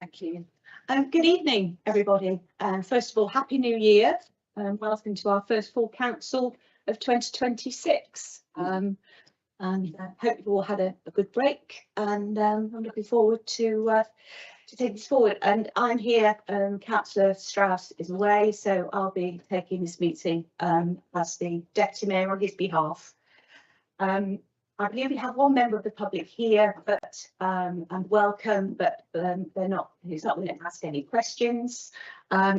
Thank you. Good evening, everybody. First of all, Happy New Year and welcome to our first full council of 2026. And hope you all had a good break, and I'm looking forward to take this forward. And I'm here, Councillor Strauss is away, so I'll be taking this meeting as the Deputy Mayor on his behalf. I believe we have one member of the public here, but and welcome, but he's not going to ask any questions.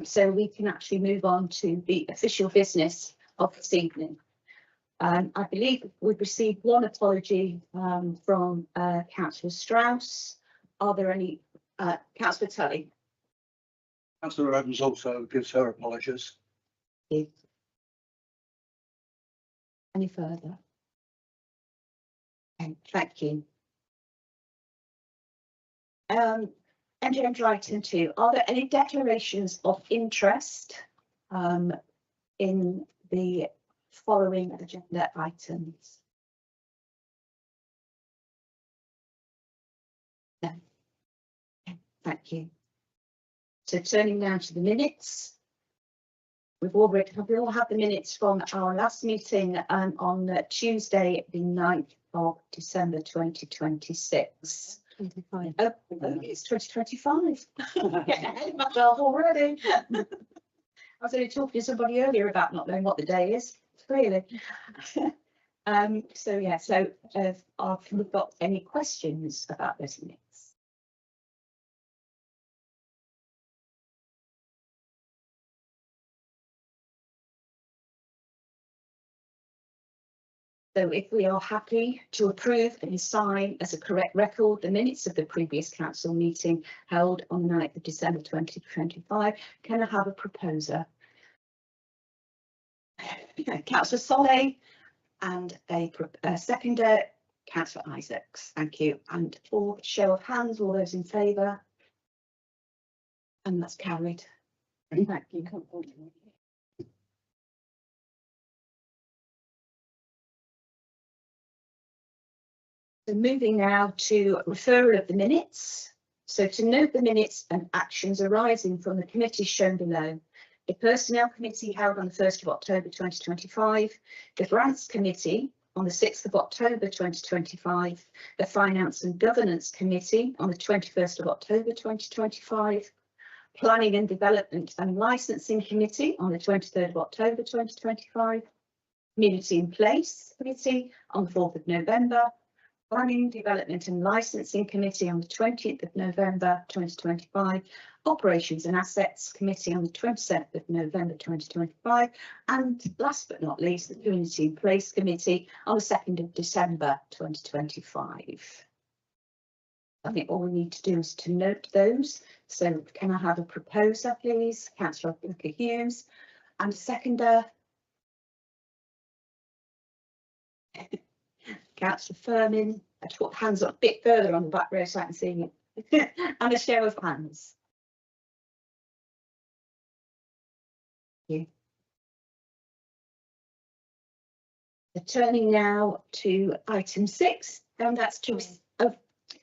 So we can actually move on to the official business of this evening. I believe we've received one apology from Councillor Strauss. Are there any? Councillor Tully. Councillor Evans also gives her apologies. Any further? Thank you. Agenda item 2. Are there any declarations of interest in the following agenda items? No. Thank you. So turning now to the minutes. Have we all had the minutes from our last meeting on Tuesday, the 9th of December 2026. 25. Oh, it's 2025. Getting ahead of myself already. I was only talking to somebody earlier about not knowing what the day is. Really. So yeah, have we got any questions about those minutes? So if we are happy to approve and sign as a correct record the minutes of the previous council meeting held on the 9th of December 2025, can I have a proposer? Councillor Solé and a seconder, Councillor Isaacs. Thank you. And for show of hands, all those in favour? And that's carried. Thank you. So moving now to referral of the minutes. So to note the minutes and actions arising from the committees shown below. The Personnel Committee held on the 1st of October 2025, the Grants Committee on the 6th of October 2025, the Finance and Governance Committee on the 21st of October 2025, Planning and Development and Licensing Committee on the 23rd of October 2025, Community in Place Committee on the 4th of November, Planning, Development and Licensing Committee on the 20th of November 2025, Operations and Assets Committee on the 27th of November 2025, and last but not least, the Community in Place Committee on the 2nd of December 2025. I think all we need to do is to note those. So can I have a proposer, please? Councillor Hughes, and a seconder. Councillor Firmin. I put hands up a bit further on the back row so I can see you. And a show of hands. Thank you. So turning now to item 6, and that's to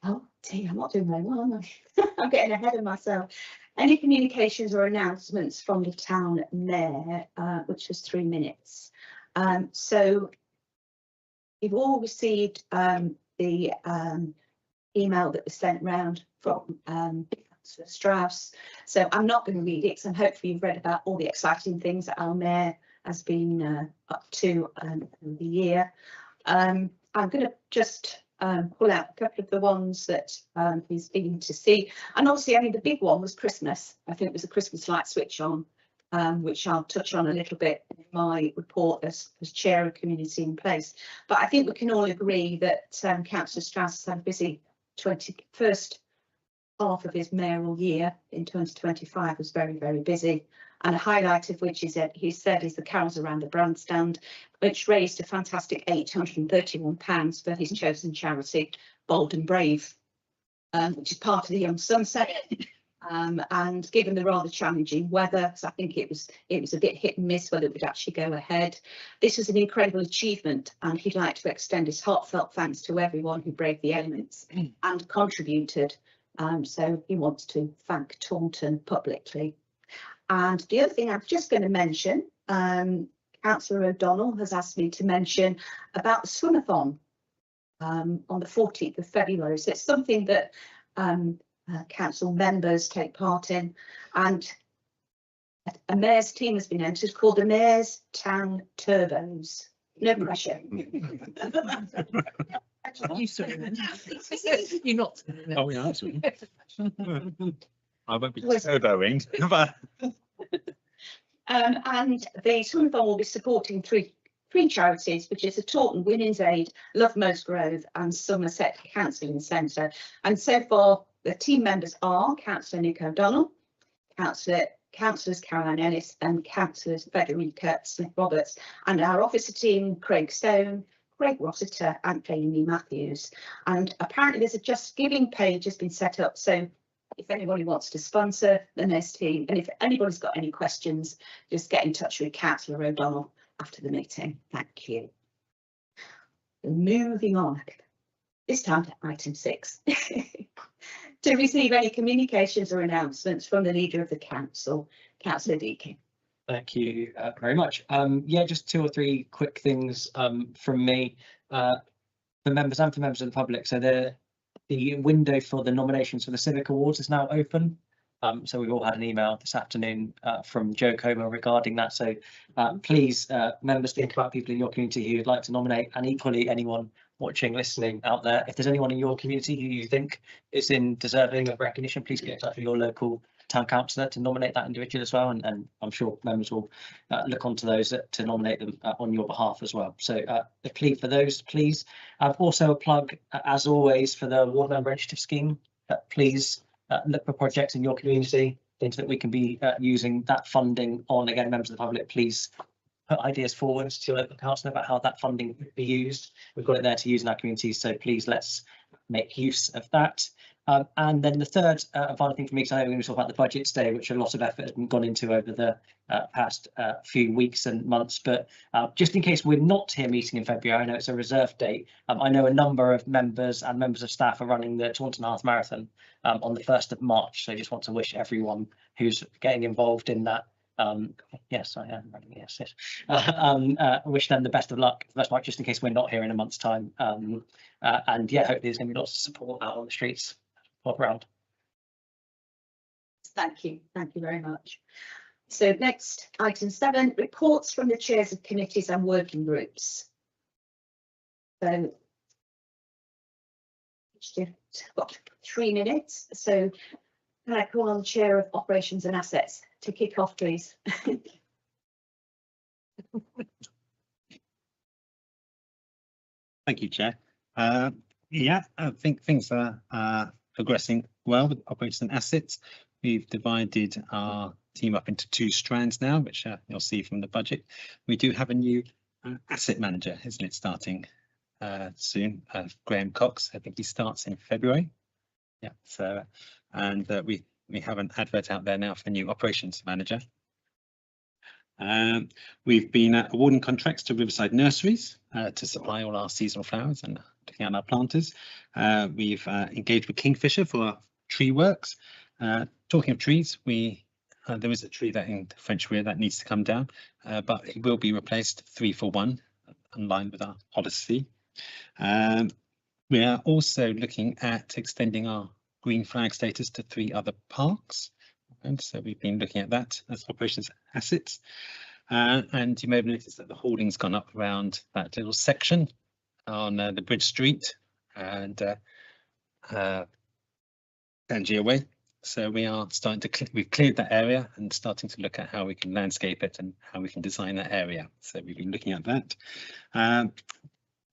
oh dear, I'm not doing very well, am I? I'm getting ahead of myself. Any communications or announcements from the town mayor, which was 3 minutes. So you've all received the email that was sent round from Councillor Strauss. So I'm not going to read it, and hopefully you've read about all the exciting things that our mayor has been up to the year. I'm going to just pull out a couple of the ones that he's been to see. And obviously, I mean, the big one was Christmas. I think it was a Christmas light switch on, which I'll touch on a little bit in my report as chair of Community in Place. But I think we can all agree that Councillor Strauss has had a busy first half of his mayoral year in 2025 was very, very busy. And a highlight of which is that he said is the carols around the bandstand, which raised a fantastic £831 for his chosen charity, Bold and Brave, which is part of the Young Sunset. And given the rather challenging weather, so I think it was a bit hit and miss whether it would actually go ahead. This was an incredible achievement, and he'd like to extend his heartfelt thanks to everyone who braved the elements and contributed So he wants to thank Taunton publicly. And the other thing I'm just going to mention, Councillor O'Donnell has asked me to mention about the swimathon on the 14th of February. So it's something that council members take part in, and a mayor's team has been entered called the Mayor's Town Turbos. No pressure. You saw it. You're not. Oh, yeah, that's right. I won't be turboing, but And the swimathon will be supporting three charities, which is the Taunton Women's Aid, Love Grove and Somerset Counselling Centre. And so far, the team members are Councillor Nick O'Donnell, Councillors Caroline Ellis and Councillors Frederica Smith-Roberts, and our officer team, Craig Stone, Craig Rossiter and Amy Matthews. And apparently there's a Just Giving page has been set up. So if anybody wants to sponsor the NES team, and if anybody's got any questions, just get in touch with Councillor O'Donnell after the meeting. Thank you. Moving on, this time to item 6. To receive any communications or announcements from the leader of the council, Councillor Deane. Thank you very much. Yeah, just 2 or 3 quick things from me for members and for members of the public. So the window for the nominations for the Civic Awards is now open. So we've all had an email this afternoon from Joe Comer regarding that. So please, members, think about people in your community who would like to nominate, and equally anyone watching, listening out there. If there's anyone in your community who you think is deserving of recognition, please get in touch with your local town councillor to nominate that individual as well. And I'm sure members will look onto those to nominate them on your behalf as well. So a plea for those, please. Also a plug, as always, for the Ward Member Initiative Scheme. Please look for projects in your community, things that we can be using that funding on. Again, members of the public, please put ideas forward to your local council about how that funding could be used. We've got it there to use in our communities, so please let's make use of that. And then the third final thing for me, because I know we're going to talk about the budget today, which a lot of effort has been gone into over the past few weeks and months. But just in case we're not here meeting in February, I know it's a reserved date. I know a number of members and members of staff are running the Taunton Half Marathon on the 1st of March. So I just want to wish everyone who's getting involved in that. Yes, I am running. Yes, yes. Wish them the best of luck, just in case we're not here in a month's time. And yeah, hopefully there's going to be lots of support out on the streets around. Thank you very much. So next, item 7, reports from the chairs of committees and working groups. So just got 3 minutes. So can I call on the Chair of Operations and Assets to kick off, please? thank you, Chair. Yeah, I think things are progressing well with operations and assets. We've divided our team up into 2 strands now, which you'll see from the budget. We do have a new asset manager, isn't it, starting soon, Graham Cox. I think he starts in February. Yeah, so and we have an advert out there now for the new operations manager. We've been awarding contracts to Riverside Nurseries to supply all our seasonal flowers and looking at our planters. We've engaged with Kingfisher for our tree works. Talking of trees, there is a tree that in French Weir that needs to come down, but it will be replaced 3 for 1, in line with our policy. We are also looking at extending our green flag status to 3 other parks. And so we've been looking at that as operations assets. And you may have noticed that the hoarding's gone up around that little section on the Bridge Street and Tangier Way. So we are starting to, we've cleared that area and starting to look at how we can landscape it and how we can design that area. So we've been looking at that.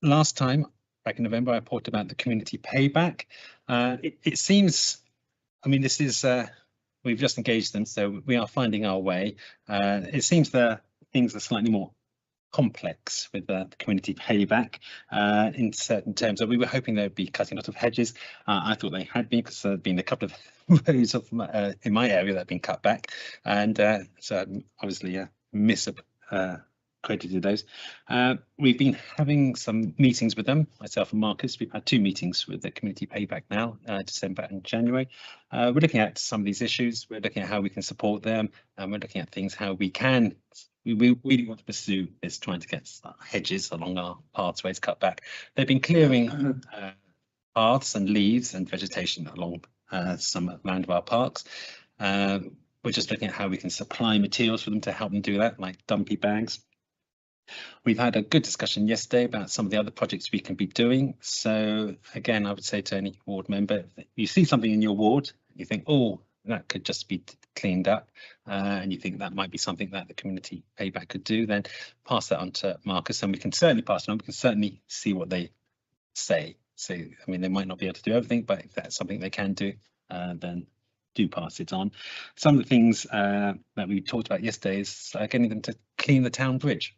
Last time, back in November, I reported about the community payback. It seems, I mean, this is, we've just engaged them, so we are finding our way. It seems that things are slightly more complex with the community payback in certain terms. So we were hoping they'd be cutting a lot of hedges. I thought they had been, because there had been a couple of rows of in my area that have been cut back, and so obviously miss credited those. We've been having some meetings with them, myself and Marcus. We've had 2 meetings with the community payback now, December and January. We're looking at some of these issues. We're looking at how we can support them, and we're looking at things how we can. We really want to pursue is trying to get hedges along our pathways cut back. They've been clearing paths and leaves and vegetation along some land of our parks. We're just looking at how we can supply materials for them to help them do that, like dumpy bags. We've had a good discussion yesterday about some of the other projects we can be doing. So again, I would say to any ward member, if you see something in your ward, you think, oh, that could just be cleaned up, and you think that might be something that the community payback could do, then pass that on to Marcus, and we can certainly pass it on. We can certainly see what they say. So, I mean, they might not be able to do everything, but if that's something they can do, then do pass it on. Some of the things that we talked about yesterday is getting them to clean the town bridge.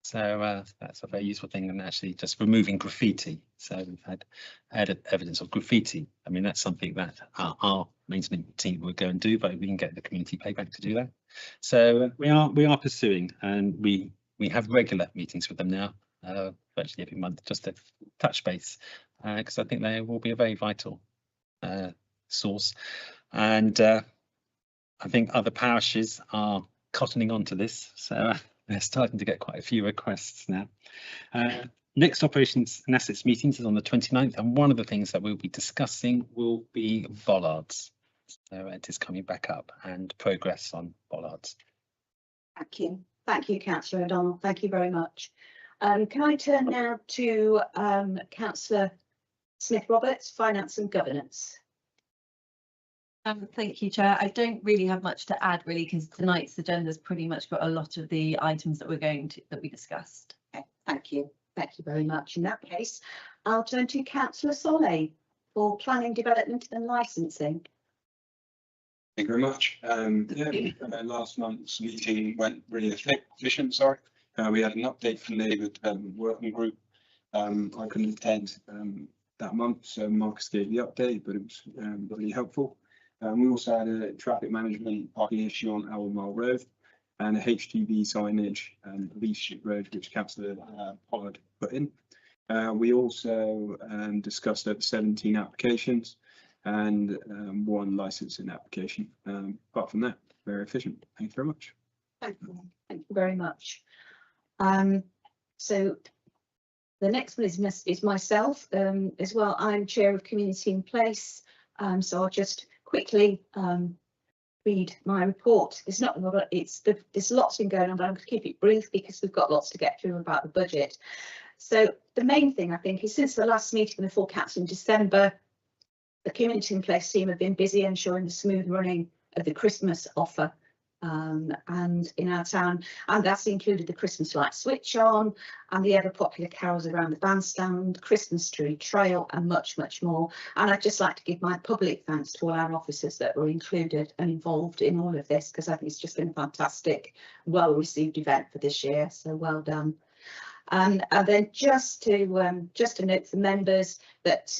So that's a very useful thing, and actually just removing graffiti. So we've had evidence of graffiti. I mean, that's something that our maintenance team would go and do, but we can get the community payback to do that. So we are pursuing, and we have regular meetings with them now, virtually every month, just to touch base, because I think they will be a very vital source. And I think other parishes are cottoning on to this. So they're starting to get quite a few requests now. Next operations and assets meetings is on the 29th, and one of the things that we'll be discussing will be bollards. So it is coming back up, and progress on bollards. Thank you, Councillor O'Donnell. Thank you very much. Can I turn now to Councillor Smith-Roberts, Finance and Governance? Thank you, Chair. I don't really have much to add, really, because tonight's agenda has pretty much got a lot of the items that we discussed. Okay, thank you very much. In that case, I'll turn to Councillor Solé for Planning, Development and Licensing. Thank you very much. Last month's meeting went really efficient. Sorry, we had an update from the Neighbourhood Development Working Group. I couldn't attend that month, so Marcus gave the update, but it was really helpful. We also had a traffic management parking issue on Albemarle Road, and a HGV signage Leaf Street Road, which Councillor Pollard put in. We also discussed over 17 applications and 1 licensing application. Apart from that, very efficient. Thank you very much. Thank you very much. So the next one is myself as well. I'm Chair of Community in Place, so I'll just quickly read my report. It's not, there's lots been going on, but I'm going to keep it brief because we've got lots to get through about the budget. So the main thing, I think, is since the last meeting before Council in December, the Community in Place team have been busy ensuring the smooth running of the Christmas offer and in our town, and that's included the Christmas light switch on and the ever popular carols around the bandstand, Christmas tree trail, and much more. And I'd just like to give my public thanks to all our officers that were included and involved in all of this, because I think it's just been a fantastic, well received event for this year, so well done. And then just to note for members that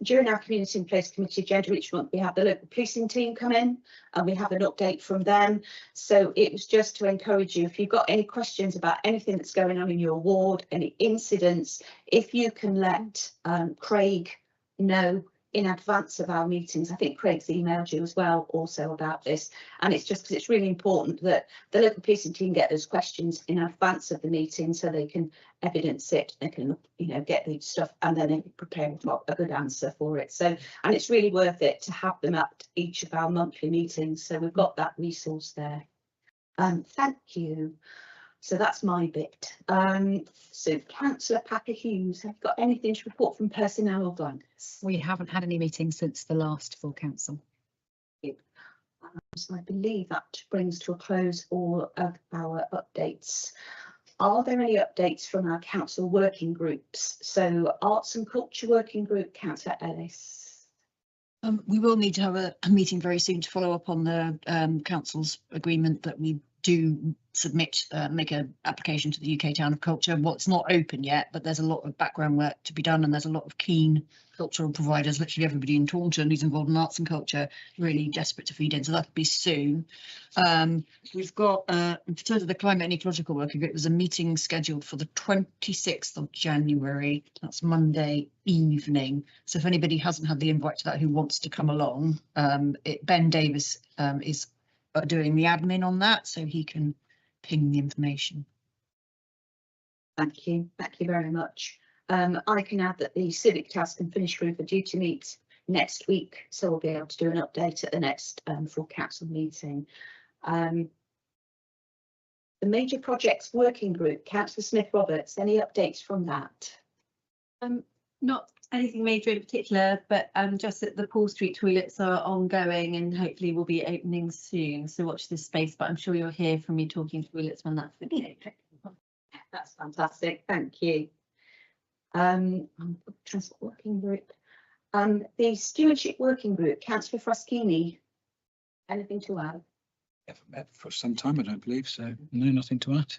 during our Community in Place Committee agenda each month, we have the local policing team come in and we have an update from them. So it was just to encourage you, if you've got any questions about anything that's going on in your ward, any incidents, if you can let Craig know in advance of our meetings. I think Craig's emailed you as well also about this, and it's just because it's really important that the local policing team get those questions in advance of the meeting so they can evidence it, they can, you know, get the stuff, and then they can prepare a good answer for it. So, and it's really worth it to have them at each of our monthly meetings, so we've got that resource there. Thank you. So that's my bit. So Councillor Packer Hughes, have you got anything to report from personnel or blanks? We haven't had any meetings since the last full council. So I believe that brings to a close all of our updates. Are there any updates from our council working groups? So Arts and Culture Working Group, Councillor Ellis. We will need to have a meeting very soon to follow up on the council's agreement that we do submit, make an application to the UK Town of Culture. Well, it's not open yet, but there's a lot of background work to be done, and there's a lot of keen cultural providers. Literally everybody in Taunton who's involved in arts and culture really desperate to feed in, so that'll be soon. We've got, in terms of the climate and ecological working group, there's a meeting scheduled for the 26th of January. That's Monday evening. So if anybody hasn't had the invite to that who wants to come along, Ben Davis is doing the admin on that, so he can ping the information. Thank you very much. I can add that the Civic Task and Finish Group are due to meet next week, so we'll be able to do an update at the next full council meeting. The Major Projects Working Group, Councillor Smith-Roberts, any updates from that? Not anything major in particular, but just that the Paul Street toilets are ongoing and hopefully will be opening soon. So watch this space, but I'm sure you'll hear from me talking toilets when that's finished. That's fantastic, thank you. Transport Working Group. The Stewardship Working Group, Councillor Fraschini, anything to add? Haven't met for some time, I don't believe, so. No, nothing to add.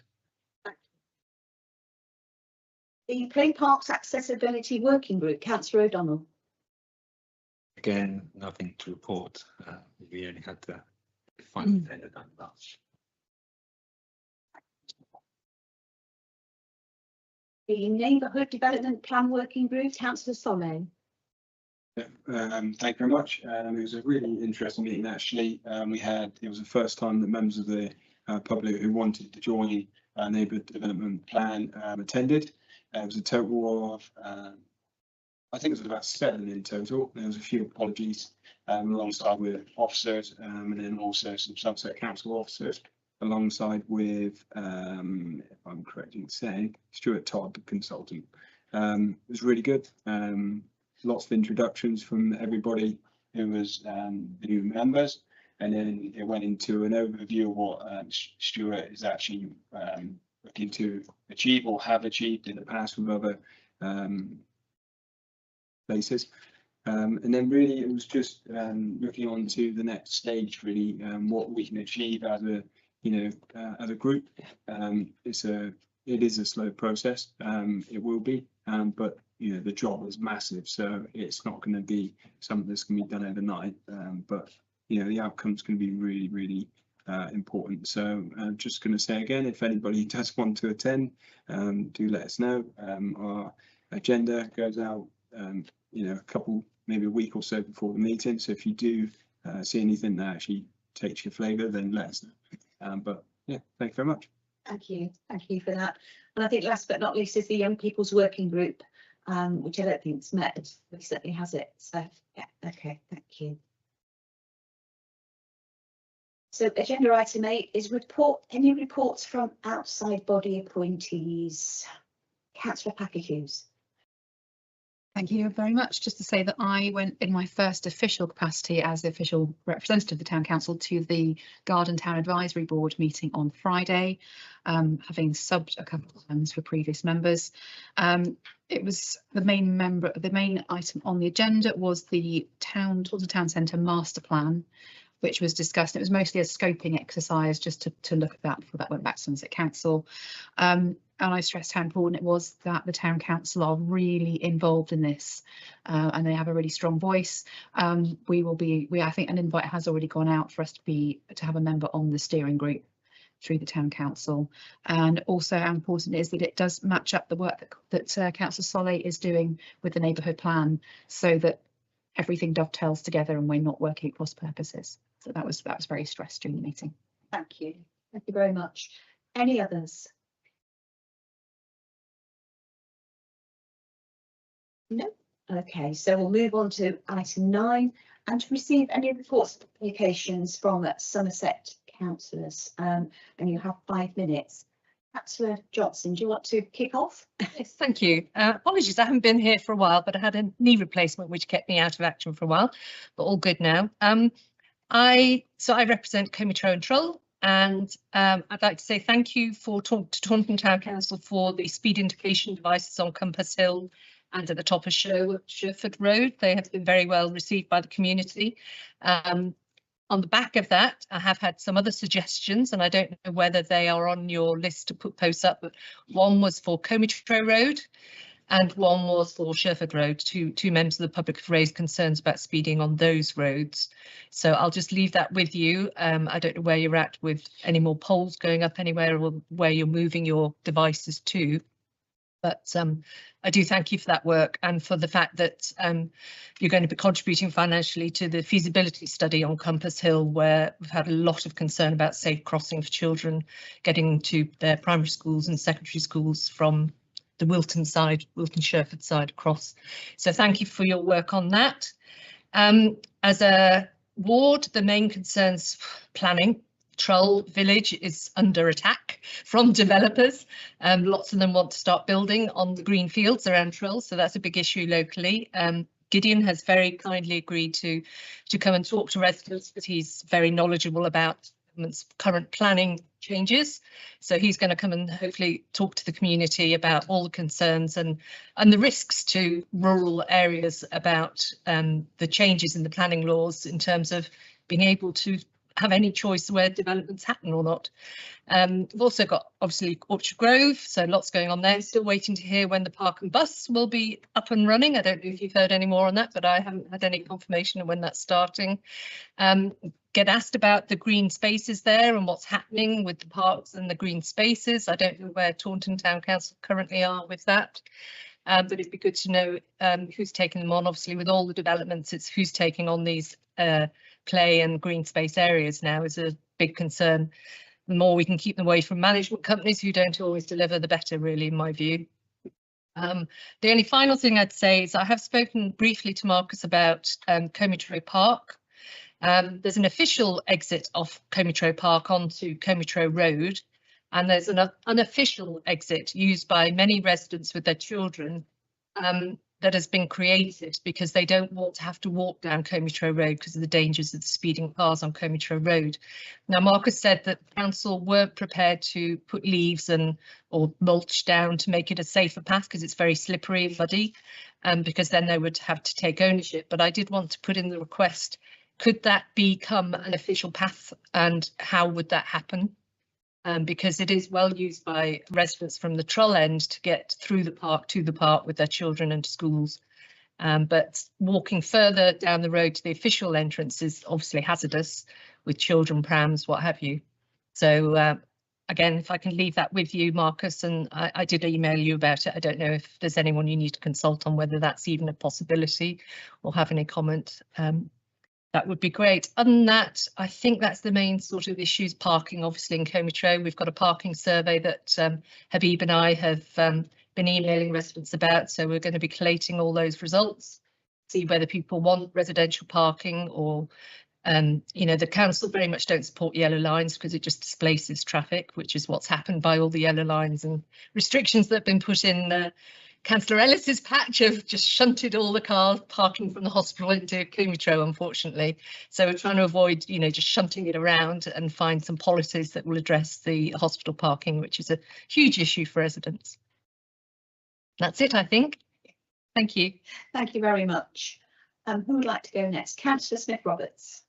The Plain Parks Accessibility Working Group, Councillor O'Donnell. Again, nothing to report. We only had the final tender done last. The Neighbourhood Development Plan Working Group, Councillor Solé. Thank you very much. It was a really interesting meeting actually. It was the first time that members of the public who wanted to join neighbourhood development plan attended. It was a total of, I think it was about 7 in total. There was a few apologies alongside with officers and then also some Somerset Council officers alongside with, if I'm correct in saying, Stuart Todd, the consultant. It was really good. Lots of introductions from everybody who was new members, and then it went into an overview of what Stuart is actually looking to achieve or have achieved in the past with other places. And then really it was just looking on to the next stage, really, what we can achieve as a, as a group. It is a slow process. It will be, but the job is massive, so it's not going to be something that's going to be done overnight. But the outcome's going to be really, really important. So I'm just going to say again, if anybody does want to attend, do let us know. Our agenda goes out, a couple, maybe a week or so before the meeting. So if you do see anything that actually takes your flavour, then let us know. But yeah, thank you very much. Thank you for that. And I think last but not least is the Young People's Working Group, which I don't think it's met recently, has it? So yeah, okay, thank you. So agenda item 8 is any reports from outside body appointees. Councillor Packer-Hughes. Thank you very much. Just to say that I went in my first official capacity as the official representative of the Town Council to the Garden Town Advisory Board meeting on Friday, having subbed a couple of times for previous members. It was the main item on the agenda was the Taunton Town Centre Master Plan, which was discussed. It was mostly a scoping exercise just to look at that before that went back to Somerset Council. And I stressed how important it was that the Town Council are really involved in this, and they have a really strong voice. I think an invite has already gone out for us to have a member on the steering group through the Town Council. And also how important it is that it does match up the work that Councillor Solé is doing with the neighbourhood plan, so that everything dovetails together and we're not working at cross purposes. So that was very stressed during the meeting. Thank you very much. Any others? No. Okay, so we'll move on to item 9 and to receive any reports or applications from Somerset councillors. And you have 5 minutes. Councillor Johnson, do you want to kick off? Yes, thank you. Apologies, I haven't been here for a while, but I had a knee replacement which kept me out of action for a while, but all good now. I represent Comitro and Troll, and I'd like to say thank you to Taunton Town Council for the speed indication devices on Compass Hill and at the top of Sherford Road. They have been very well received by the community. On the back of that, I have had some other suggestions, and I don't know whether they are on your list to put posts up, but one was for Comitro Road and one was for Sherford Road. Two members of the public have raised concerns about speeding on those roads. So I'll just leave that with you. I don't know where you're at with any more polls going up anywhere or where you're moving your devices to. But I do thank you for that work and for the fact that you're going to be contributing financially to the feasibility study on Compass Hill, where we've had a lot of concern about safe crossing for children getting to their primary schools and secondary schools from the Wilton side, Wilton Sherford side across. So thank you for your work on that. As a ward, the main concerns planning. Trull Village is under attack from developers. Lots of them want to start building on the green fields around Trull, so that's a big issue locally. Gideon has very kindly agreed to come and talk to residents, but he's very knowledgeable about government's current planning changes. So he's going to come and hopefully talk to the community about all the concerns and the risks to rural areas about the changes in the planning laws in terms of being able to have any choice where developments happen or not. We've also got obviously Orchard Grove, so lots going on there. Still waiting to hear when the park and bus will be up and running. I don't know if you've heard any more on that, but I haven't had any confirmation of when that's starting. Get asked about the green spaces there and what's happening with the parks and the green spaces. I don't know where Taunton Town Council currently are with that. But it'd be good to know who's taking them on. Obviously, with all the developments, it's who's taking on these play and green space areas now is a big concern. The more we can keep them away from management companies who don't always deliver, the better, really, in my view. The only final thing I'd say is I have spoken briefly to Marcus about Comitro Park. There's an official exit off Comitro Park onto Comitro Road, and there's an unofficial exit used by many residents with their children that has been created because they don't want to have to walk down Comitro Road because of the dangers of the speeding cars on Comitro Road. Now, Marcus said that the council weren't prepared to put leaves or mulch down to make it a safer path because it's very slippery and muddy, because then they would have to take ownership. But I did want to put in the request, could that become an official path and how would that happen? Because it is well used by residents from the Trull end to get through the park to the park with their children and to schools. But walking further down the road to the official entrance is obviously hazardous with children, prams, what have you. So again, if I can leave that with you, Marcus, and I did email you about it. I don't know if there's anyone you need to consult on whether that's even a possibility or have any comment. That would be great. Other than that, I think that's the main sort of issues. Parking, obviously, in Comitro. We've got a parking survey that Habib and I have been emailing residents about. So we're going to be collating all those results, see whether people want residential parking or, you know, the council very much don't support yellow lines because it just displaces traffic, which is what's happened by all the yellow lines and restrictions that have been put in. Councillor Ellis's patch have just shunted all the cars parking from the hospital into Comitro, unfortunately. So we're trying to avoid, you know, just shunting it around and find some policies that will address the hospital parking, which is a huge issue for residents. That's it, I think. Thank you. Thank you very much. Who would like to go next? Councillor Smith-Roberts.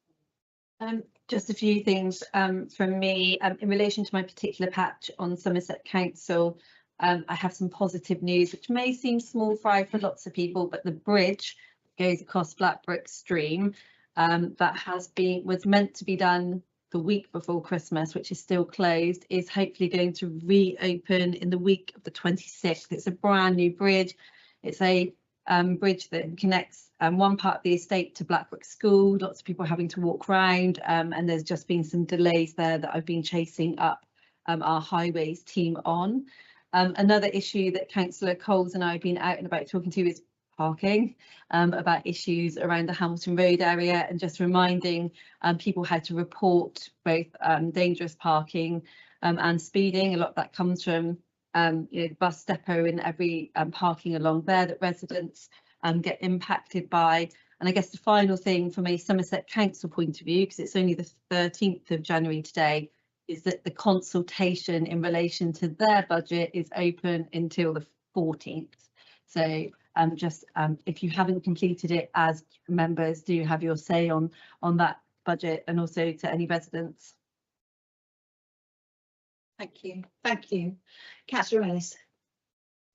Just a few things from me in relation to my particular patch on Somerset Council. I have some positive news, which may seem small fry for lots of people, but the bridge goes across Blackbrook Stream that was meant to be done the week before Christmas, which is still closed, is hopefully going to reopen in the week of the 26th. It's a brand new bridge. It's a bridge that connects one part of the estate to Blackbrook School. Lots of people having to walk around, and there's just been some delays there that I've been chasing up our highways team on. Another issue that Councillor Coles and I have been out and about talking to is parking, about issues around the Hamilton Road area, and just reminding people how to report both dangerous parking and speeding. A lot of that comes from you know, bus depot and every parking along there that residents get impacted by. And I guess the final thing from a Somerset Council point of view, because it's only the 13th of January today, is that the consultation in relation to their budget is open until the 14th. So just if you haven't completed it, as members do have your say on that budget and also to any residents. Thank you. Thank you. Councillor Ellis.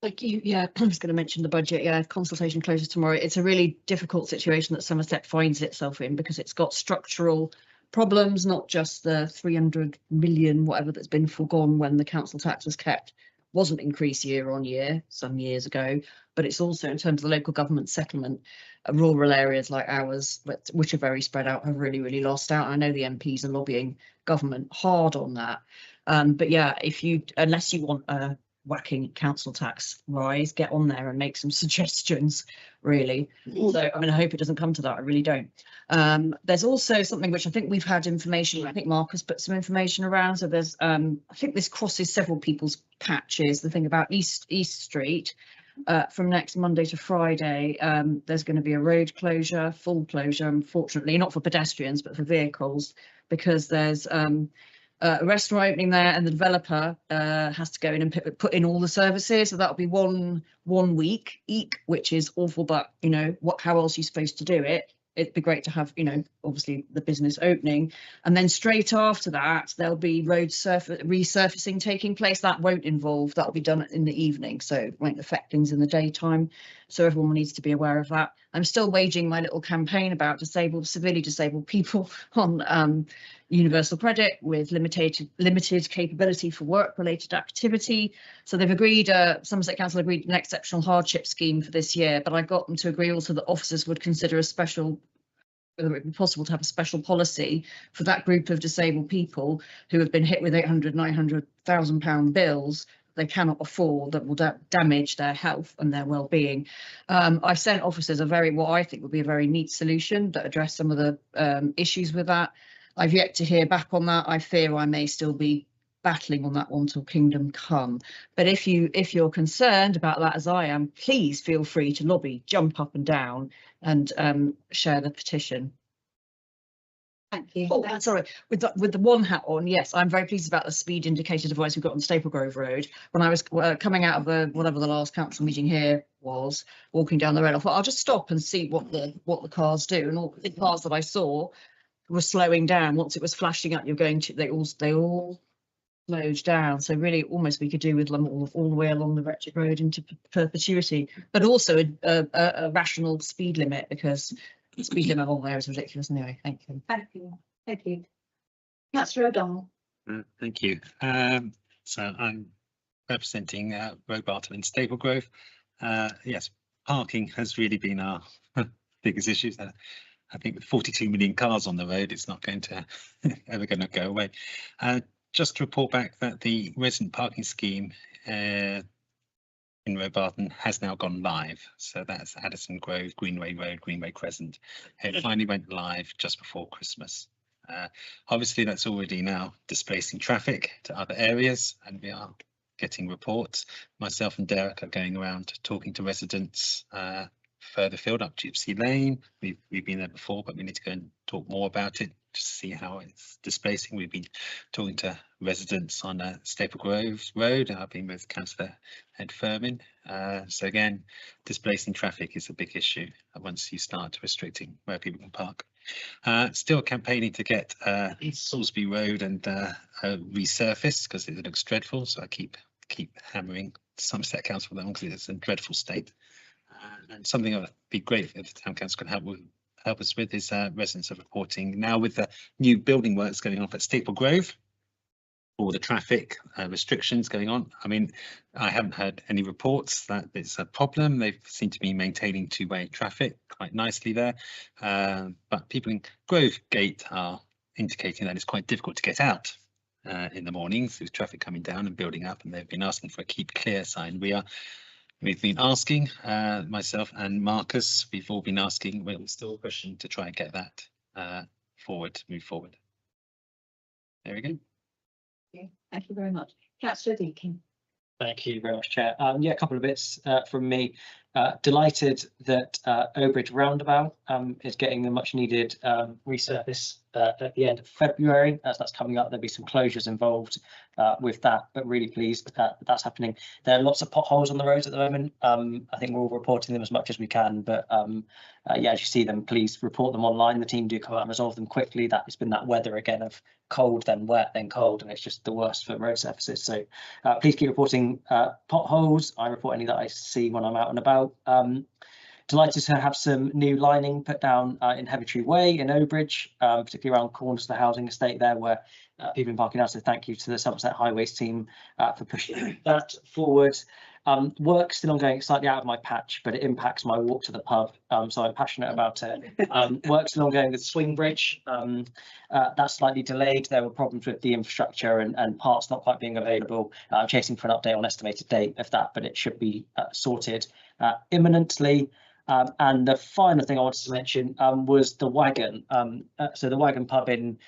Thank you. Yeah, I was going to mention the budget. Yeah, consultation closes tomorrow. It's a really difficult situation that Somerset finds itself in because it's got structural problems, not just the 300 million, whatever that's been forgone when the council tax was kept, wasn't increased year on year some years ago, but it's also in terms of the local government settlement, rural areas like ours, which are very spread out, have really lost out. I know the MPs are lobbying government hard on that. But yeah, unless you want a whacking council tax rise, get on there and make some suggestions, really. So I mean, I hope it doesn't come to that, I really don't. There's also something which I think we've had information, I think Mark has put some information around, so there's I think this crosses several people's patches, the thing about East Street. From next Monday to Friday, there's going to be a road closure, full closure, unfortunately, not for pedestrians, but for vehicles, because there's a restaurant opening there, and the developer has to go in and put in all the services. So that'll be one week, which is awful, but you know how else are you supposed to do it? It'd be great to have, obviously the business opening, and then straight after that there'll be road resurfacing taking place. That won't involve, that'll be done in the evening, so it won't affect things in the daytime. So everyone needs to be aware of that. I'm still waging my little campaign about severely disabled people on universal credit with limited capability for work-related activity. So they've agreed, Somerset Council agreed an exceptional hardship scheme for this year, but I got them to agree also that officers would consider whether it would be possible to have a special policy for that group of disabled people who have been hit with 800, 900,000 pound bills they cannot afford, that will damage their health and their well-being. I've sent officers what I think would be a very neat solution that address some of the issues with that. I've yet to hear back on that. I fear I may still be battling on that one till kingdom come. But if you're concerned about that as I am, please feel free to lobby, jump up and down, and share the petition. Thank you. Oh, sorry, with the one hat on, yes, I'm very pleased about the speed indicator device we've got on Staple Grove Road. When I was coming out of whatever the last council meeting here was, walking down the road, I thought I'll just stop and see what the cars do, and all the cars that I saw were slowing down. Once it was flashing up, they all slowed down. So really, almost we could do with them all the way along the Wretched Road into perpetuity, but also a rational speed limit, because the speed limit along there is ridiculous anyway. Thank you. Thank you. Thank you. Councillor O'Donnell. Thank you. So I'm representing Robarton and Staple Grove. Yes, parking has really been our biggest issue. I think with 42 million cars on the road, it's not going to ever going to go away. Just to report back that the resident parking scheme in Robarton has now gone live. So that's Addison Grove, Greenway Road, Greenway Crescent. It finally went live just before Christmas. Obviously, that's already now displacing traffic to other areas, and we are getting reports. Myself and Derek are going around talking to residents further afield up Gypsy Lane. We've been there before, but we need to go and talk more about it to see how it's displacing. We've been talking to residents on Staple Grove Road. I've been with Councillor Ed Furman. So again, displacing traffic is a big issue once you start restricting where people can park. Still campaigning to get Salisbury Road and resurfaced, because it looks dreadful. So I keep hammering Somerset Council for that one, because it's in a dreadful state. And something that would be great if the Town Council can help us with is residents are reporting now, with the new building works going on at Staple Grove, all the traffic restrictions going on. I mean, I haven't heard any reports that it's a problem. They seem to be maintaining two-way traffic quite nicely there. But people in Grove Gate are indicating that it's quite difficult to get out in the mornings with traffic coming down and building up, and they've been asking for a keep clear sign. We've been asking, myself and Marcus, we've all been asking, we're still pushing to try and get that move forward. There we go. Thank you very much. Councillor Deakin. Thank you very much, Chair. Yeah, a couple of bits from me. Delighted that Obridge Roundabout is getting the much needed resurface at the end of February. As that's coming up, there'll be some closures involved with that, but really pleased that that's happening. There are lots of potholes on the roads at the moment. I think we're all reporting them as much as we can, but yeah, as you see them, please report them online. The team do come out and resolve them quickly. That has been that weather again of cold, then wet, then cold, and it's just the worst for road surfaces. So please keep reporting potholes. I report any that I see when I'm out and about. Delighted to have some new lining put down in Heavytree Way in Obridge, particularly around corners of the housing estate there where people have been parking out. So thank you to the Somerset Highways team for pushing that forward. Work still ongoing, slightly out of my patch, but it impacts my walk to the pub, so I'm passionate about it. Work still ongoing with Swing Bridge. That's slightly delayed. There were problems with the infrastructure and parts not quite being available. I'm chasing for an update on estimated date of that, but it should be sorted imminently. And the final thing I wanted to mention was the Wagon. So the Wagon pub in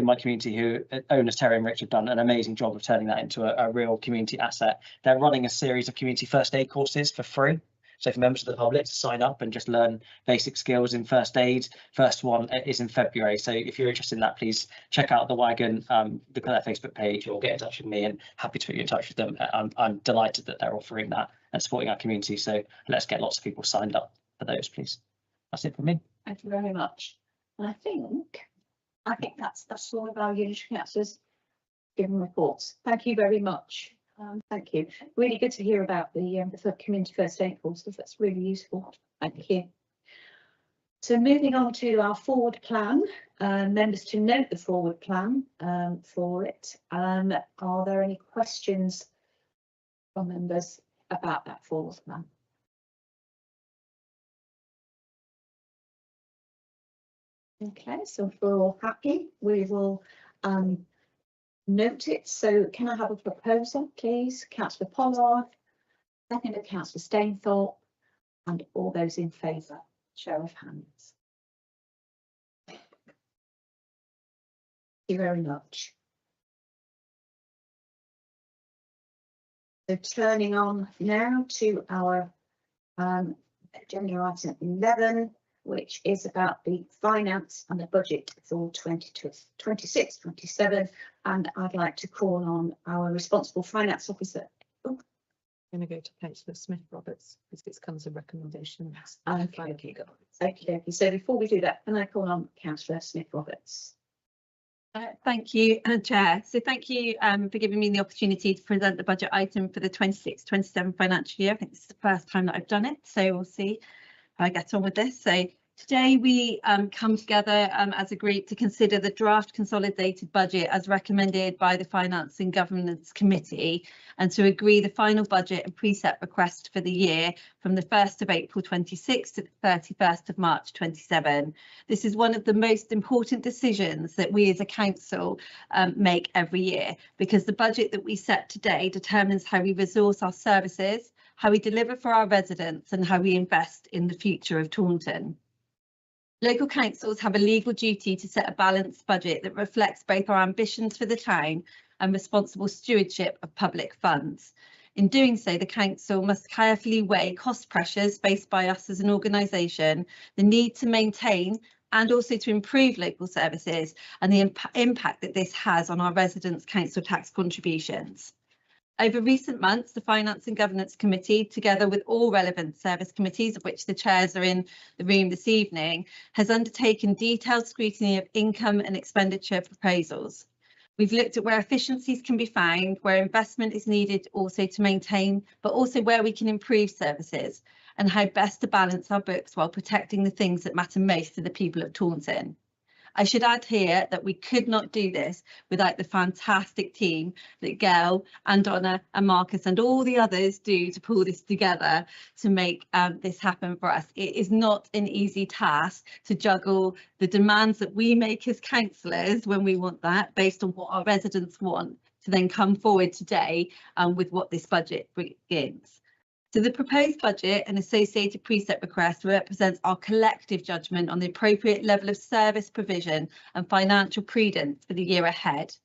my community, who owners Terry and Rich have done an amazing job of turning that into a real community asset. They're running a series of community first aid courses for free. So for members of the public to sign up and just learn basic skills in first aid. First one is in February. So if you're interested in that, please check out the Wagon, look at their Facebook page or get in touch with me, and happy to put you in touch with them. I'm delighted that they're offering that and supporting our community. So let's get lots of people signed up for those, please. That's it from me. Thank you very much. And I think that's all of our unitary councillors giving reports. Thank you very much. Thank you. Really good to hear about the community first aid courses. That's really useful. Thank you. So moving on to our forward plan, members to note the forward plan for it. Are there any questions from members about that forward plan? Okay, so if we're all happy, we will note it. So can I have a proposal, please? Councillor Pollard, second Councillor Stainthorpe, and all those in favour. Show of hands. Thank you very much. So turning on now to our agenda item 11, which is about the finance and the budget for 2026-27, and I'd like to call on our responsible finance officer. I'm going to go to Councillor Smith-Roberts because this comes a recommendation. Okay. Okay. So before we do that, can I call on Councillor Smith-Roberts? Thank you, Chair. So thank you for giving me the opportunity to present the budget item for the 26-27 financial year. I think this is the first time that I've done it, so we'll see how I get on with this. So today we come together as a group to consider the draft consolidated budget as recommended by the Finance and Governance Committee, and to agree the final budget and precept request for the year from the 1st of April 26 to the 31st of March 27. This is one of the most important decisions that we as a council make every year, because the budget that we set today determines how we resource our services, how we deliver for our residents, and how we invest in the future of Taunton. Local councils have a legal duty to set a balanced budget that reflects both our ambitions for the town and responsible stewardship of public funds. In doing so, the council must carefully weigh cost pressures faced by us as an organisation, the need to maintain and also to improve local services, and the impact that this has on our residents' council tax contributions. Over recent months, the Finance and Governance Committee, together with all relevant service committees, of which the chairs are in the room this evening, has undertaken detailed scrutiny of income and expenditure proposals. We've looked at where efficiencies can be found, where investment is needed also to maintain, but also where we can improve services, and how best to balance our books while protecting the things that matter most to the people of Taunton. I should add here that we could not do this without the fantastic team that Gail and Donna and Marcus and all the others do to pull this together to make this happen for us. It is not an easy task to juggle the demands that we make as councillors when we want that, based on what our residents want, to then come forward today with what this budget brings. So the proposed budget and associated precept request represents our collective judgment on the appropriate level of service provision and financial prudence for the year ahead.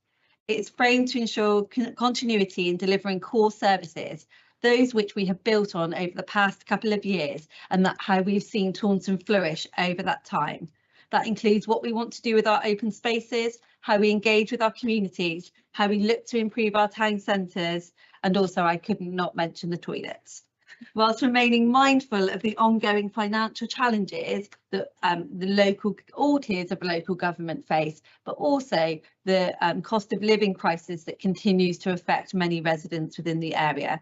It is framed to ensure continuity in delivering core services, those which we have built on over the past couple of years, and that how we've seen Taunton flourish over that time. That includes what we want to do with our open spaces, how we engage with our communities, how we look to improve our town centres, and also I couldn't not mention the toilets. Whilst remaining mindful of the ongoing financial challenges that all tiers of local government face, but also the cost of living crisis that continues to affect many residents within the area.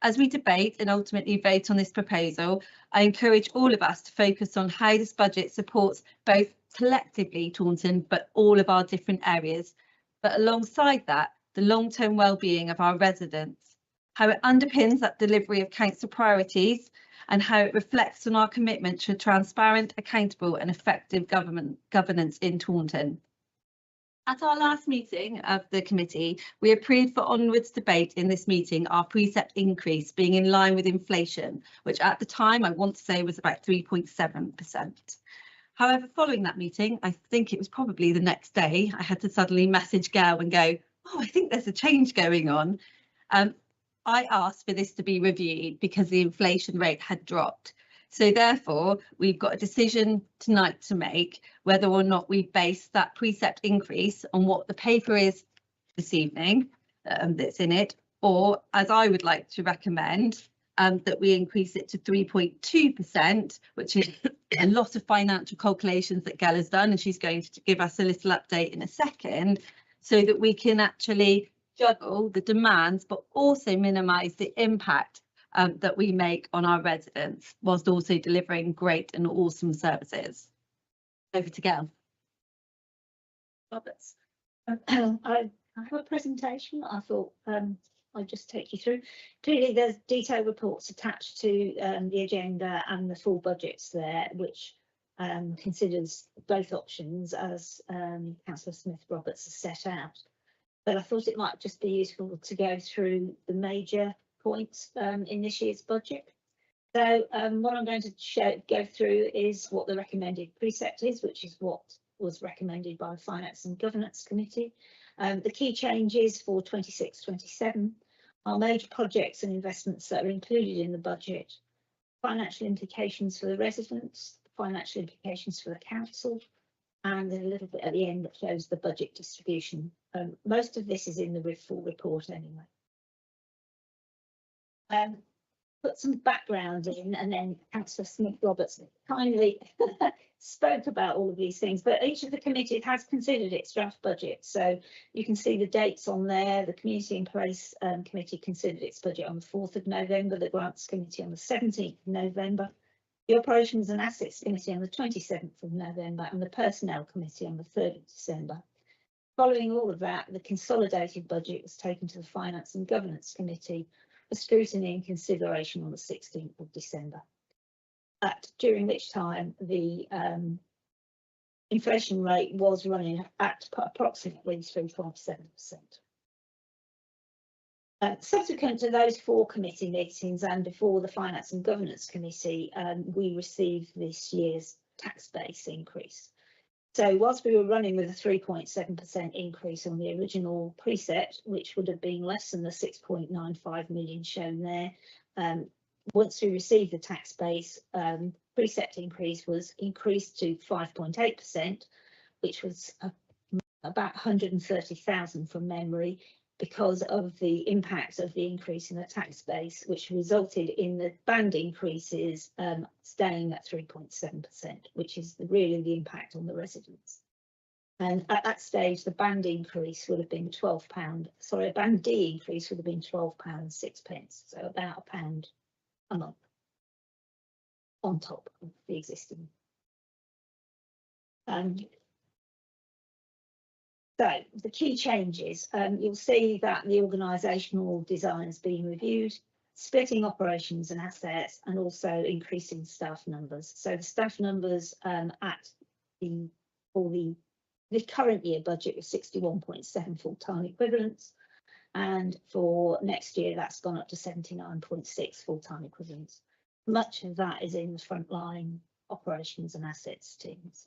As we debate and ultimately vote on this proposal, I encourage all of us to focus on how this budget supports both collectively Taunton, but all of our different areas, but alongside that, the long-term well-being of our residents, how it underpins that delivery of council priorities, and how it reflects on our commitment to transparent, accountable and effective governance in Taunton. At our last meeting of the committee, we approved for onwards debate in this meeting our precept increase being in line with inflation, which at the time I want to say was about 3.7%. However, following that meeting, I think it was probably the next day, I had to suddenly message Gail and go, oh, I think there's a change going on. I asked for this to be reviewed because the inflation rate had dropped. So therefore, we've got a decision tonight to make whether or not we base that precept increase on what the paper is this evening that's in it, or as I would like to recommend, that we increase it to 3.2%, which is a lot of financial calculations that Gail has done, and she's going to give us a little update in a second, so that we can actually juggle the demands, but also minimise the impact that we make on our residents, whilst also delivering great and awesome services. Over to Gail. Roberts. I have a presentation I thought I'd just take you through. Clearly there's detailed reports attached to the agenda and the full budgets there, which considers both options as Councillor Smith-Roberts has set out. But I thought it might just be useful to go through the major points in this year's budget. So what I'm going to go through is what the recommended precept is, which is what was recommended by the Finance and Governance Committee. The key changes for 26-27 are major projects and investments that are included in the budget, financial implications for the residents, financial implications for the council, and a little bit at the end that shows the budget distribution. Most of this is in the full report anyway. Put some background in, and then Councillor Smith-Roberts kindly spoke about all of these things, but each of the committees has considered its draft budget. So you can see the dates on there. The Community and Place Committee considered its budget on the 4th of November, the Grants Committee on the 17th of November, the Operations and Assets Committee on the 27th of November, and the Personnel Committee on the 3rd of December. Following all of that, the consolidated budget was taken to the Finance and Governance Committee for scrutiny and consideration on the 16th of December, during which time the inflation rate was running at approximately 3.7%. Subsequent to those 4 committee meetings and before the Finance and Governance Committee, we received this year's tax base increase. So whilst we were running with a 3.7% increase on the original precept, which would have been less than the 6.95 million shown there, once we received the tax base, precept increase was increased to 5.8%, which was about 130,000 from memory, because of the impact of the increase in the tax base, which resulted in the band increases staying at 3.7%, which is really the impact on the residents. And at that stage, the band increase would have been a band D increase would have been £12.06, so about £1 a month on top of the existing. So the key changes, you'll see that the organisational design has been reviewed, splitting operations and assets, and also increasing staff numbers. So the staff numbers for the current year budget was 61.7 full-time equivalents, and for next year that's gone up to 79.6 full-time equivalents. Much of that is in the frontline operations and assets teams.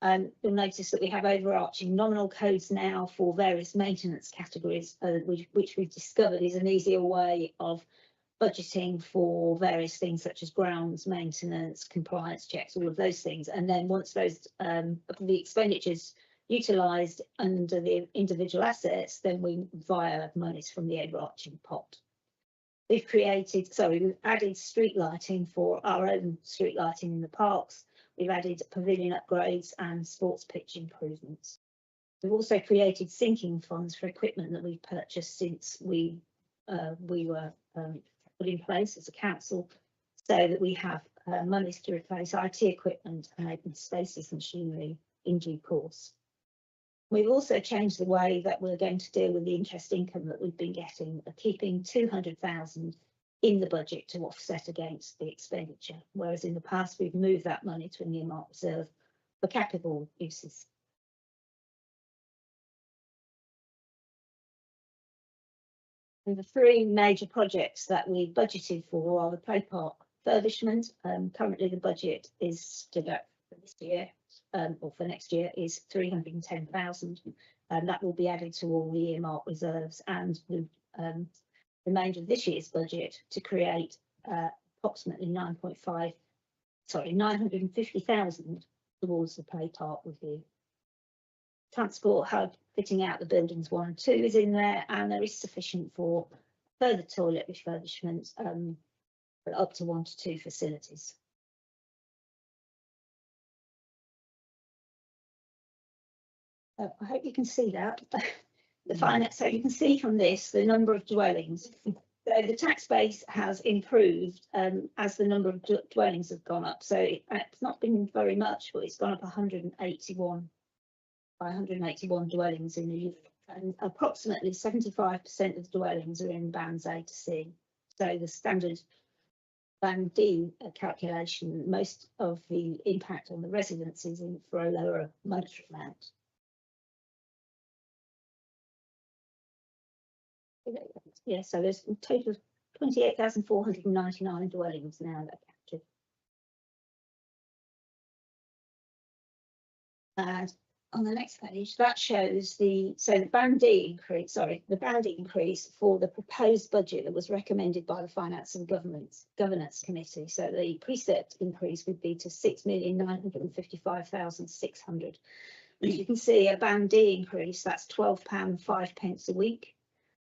You'll notice that we have overarching nominal codes now for various maintenance categories, which we've discovered is an easier way of budgeting for various things such as grounds maintenance, compliance checks, all of those things. And then once those the expenditures utilised under the individual assets, then we via monies from the overarching pot. We've added street lighting for our own street lighting in the parks. We've added pavilion upgrades and sports pitch improvements. We've also created sinking funds for equipment that we've purchased since we were put in place as a council, so that we have monies to replace IT equipment and open spaces machinery in due course. We've also changed the way that we're going to deal with the interest income that we've been getting, keeping 200,000 in the budget to offset against the expenditure, whereas in the past we've moved that money to an earmarked reserve for capital uses. And the three major projects that we budgeted for are the play park refurbishment. Currently the budget is stood up for this year, or for next year, is 310,000, and that will be added to all the earmarked reserves and the remainder of this year's budget to create approximately 950,000 towards the play park review. Transport hub fitting out the buildings 1 and 2 is in there, and there is sufficient for further toilet refurbishments for up to 1 to 2 facilities. I hope you can see that. The finance, so you can see from this the number of dwellings. So the tax base has improved as the number of dwellings have gone up. So it's not been very much, but it's gone up 181 by 181 dwellings in the year, and approximately 75% of the dwellings are in bands A to C. So the standard band D calculation, most of the impact on the residents is in for a lower monetary amount. Yeah, so there's a total of 28,499 dwellings now that are captured. And on the next page, that shows the band D increase, the band increase for the proposed budget that was recommended by the Finance and Governance Committee. So the precept increase would be to 6,955,600. As you can see, a band D increase, that's £12.05 a week,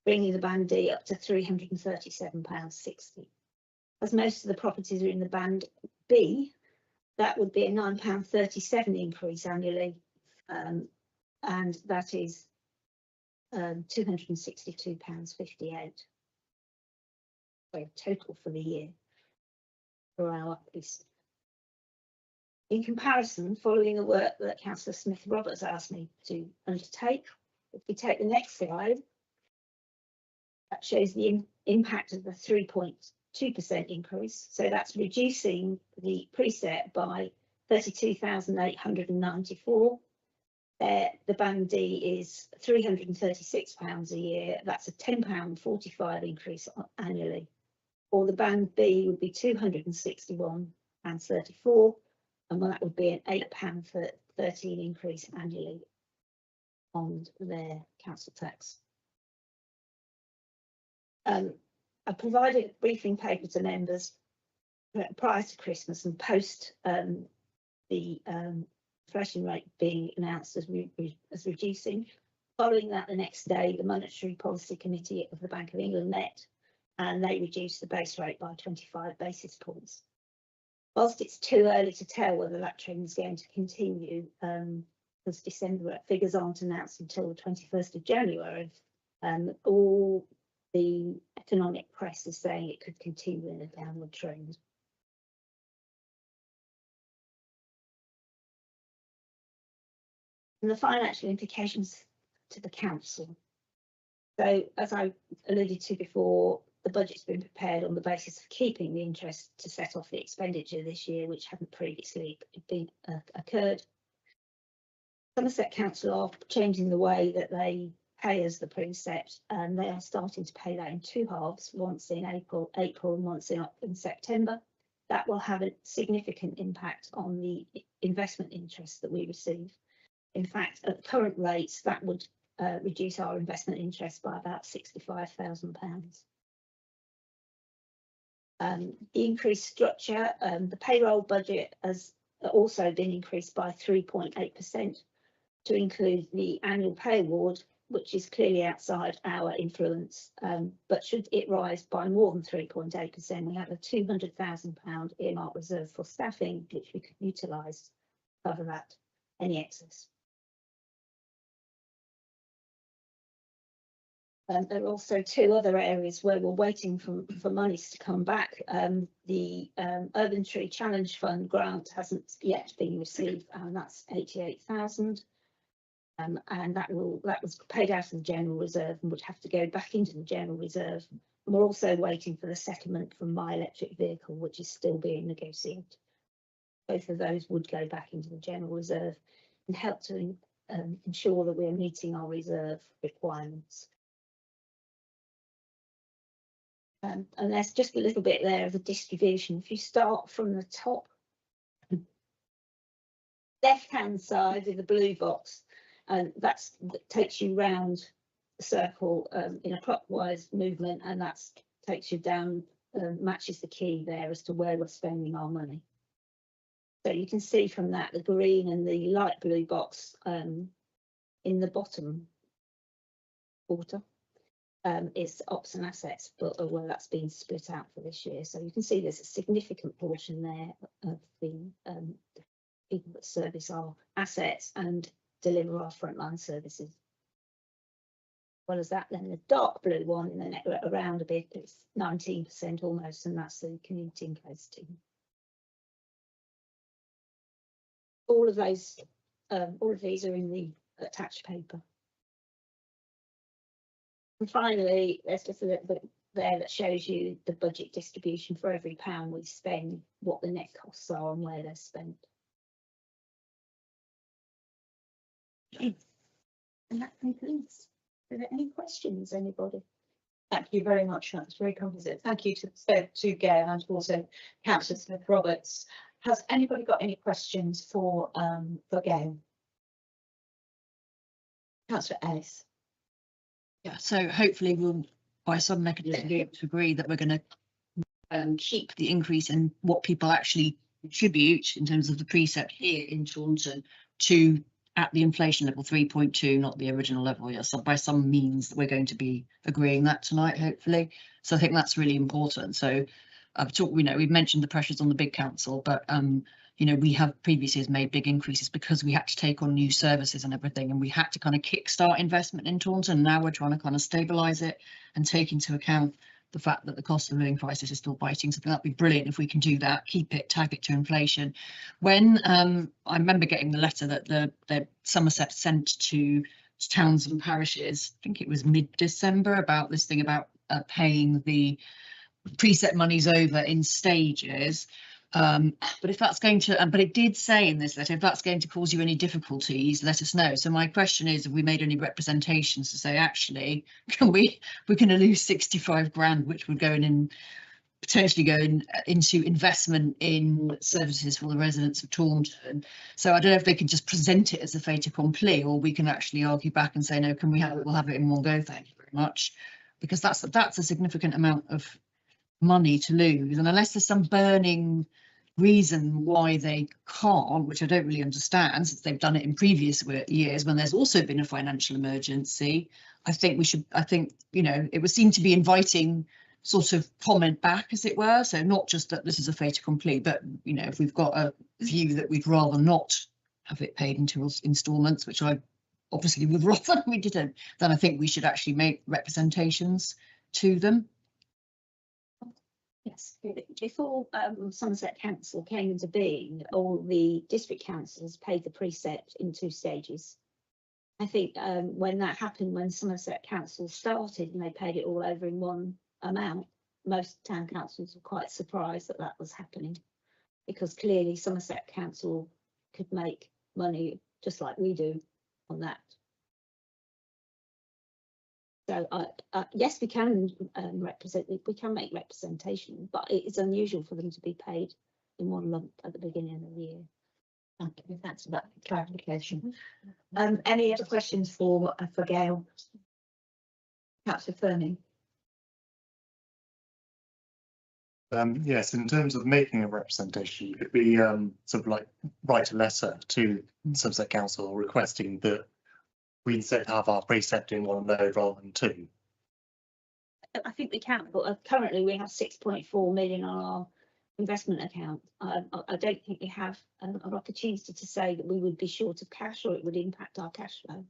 bringing the band D up to £337.60. As most of the properties are in the band B, that would be a £9.37 increase annually, and that is £262.58 total for the year for our piece. In comparison, following the work that Councillor Smith-Roberts asked me to undertake, if we take the next slide, that shows the impact of the 3.2% increase. So that's reducing the preset by 32,894. The band D is £336 a year. That's a £10.45 increase annually. Or the band B would be £261.34, and that would be an £8.13 increase annually on their council tax. I provided a briefing paper to members prior to Christmas and post the inflation rate being announced as reducing. Following that, the next day, the Monetary Policy Committee of the Bank of England met, and they reduced the base rate by 25 basis points. Whilst it's too early to tell whether that trend is going to continue, because December figures aren't announced until the 21st of January, all the economic press is saying it could continue in a downward trend. And the financial implications to the council. So, as I alluded to before, the budget's been prepared on the basis of keeping the interest to set off the expenditure this year, which hadn't previously been occurred. Somerset Council are changing the way that they pay as the precept, and they are starting to pay that in 2 halves, once in April and once in September. that will have a significant impact on the investment interest that we receive. In fact, at current rates, that would reduce our investment interest by about £65,000. The increased structure, the payroll budget has also been increased by 3.8% to include the annual pay award, which is clearly outside our influence. But should it rise by more than 3.8%, we have a £200,000 earmark reserve for staffing, which we could utilise to cover that, any excess. There are also two other areas where we're waiting for monies to come back. The Urban Tree Challenge Fund grant hasn't yet been received, and that's 88,000. And that was paid out of the general reserve and would have to go back into the general reserve. And we're also waiting for the settlement from my electric vehicle, which is still being negotiated. Both of those would go back into the general reserve and help to ensure that we're meeting our reserve requirements. And there's just a little bit there of the distribution. If you start from the top left-hand side with the blue box, and that takes you round the circle in a clockwise movement, and that takes you down, matches the key there as to where we're spending our money. So you can see from that the green and the light blue box in the bottom quarter is ops and assets, but well, that's been split out for this year. So you can see there's a significant portion there of the people that service our assets and deliver our frontline services. Well as that, then the dark blue one in the neck around a bit, it's 19% almost, and that's the community and case team. All of these are in the attached paper. And finally, there's just a little bit there that shows you the budget distribution for every pound we spend, what the net costs are and where they're spent. And that concludes. Are there any questions, anybody? Thank you very much. That's very comprehensive. Thank you to Gail and also Councillor Smith-Roberts. Has anybody got any questions for Gail? Councillor Ellis. Yeah, so hopefully we'll, by some mechanism, be able to agree that we're going to keep the increase in what people actually contribute in terms of the precept here in Taunton to at the inflation level 3.2, not the original level. Yes, so by some means we're going to be agreeing that tonight, hopefully. So I think that's really important. So I've talked, we've mentioned the pressures on the big council, but we have previously made big increases because we had to take on new services and everything, and we had to kind of kickstart investment in Taunton. Now we're trying to kind of stabilise it and take into account the fact that the cost of living crisis is still biting. So that'd be brilliant if we can do that, keep it, tag it to inflation. When I remember getting the letter that the Somerset sent to towns and parishes, I think it was mid-December, about this thing about paying the preset monies over in stages. But if that's going to, but it did say in this letter, if that's going to cause you any difficulties, let us know. So my question is, have we made any representations to say, actually, we're going to lose 65 grand, which would go in potentially go into investment in services for the residents of Taunton. So I don't know if they can just present it as a fait accompli, or we can actually argue back and say, no, can we have it? We'll have it in one go. Thank you very much. Because that's a significant amount of money to lose, and unless there's some burning reason why they can't, which I don't really understand, since they've done it in previous years when there's also been a financial emergency, I think it would seem to be inviting sort of comment back, as it were. So not just that this is a fait accompli, but if we've got a view that we'd rather not have it paid into instalments, which I obviously would rather we didn't, then I think we should actually make representations to them. Yes, before Somerset Council came into being, all the district councils paid the precept in 2 stages. I think when that happened, when Somerset Council started and they paid it all over in one amount, most town councils were quite surprised that was happening, because clearly Somerset Council could make money just like we do on that. So yes, we can we can make representation, but it is unusual for them to be paid in one lump at the beginning of the year. Thank you. Thanks for that clarification. Any other questions for Gail? Councillor Fernie. Yes, in terms of making a representation, could we sort of like write a letter to Somerset Council requesting that we instead have our precept in one load rather than two? I think we can, but currently we have 6.4 million on our investment account. I don't think we have an opportunity to say that we would be short of cash or it would impact our cash flow.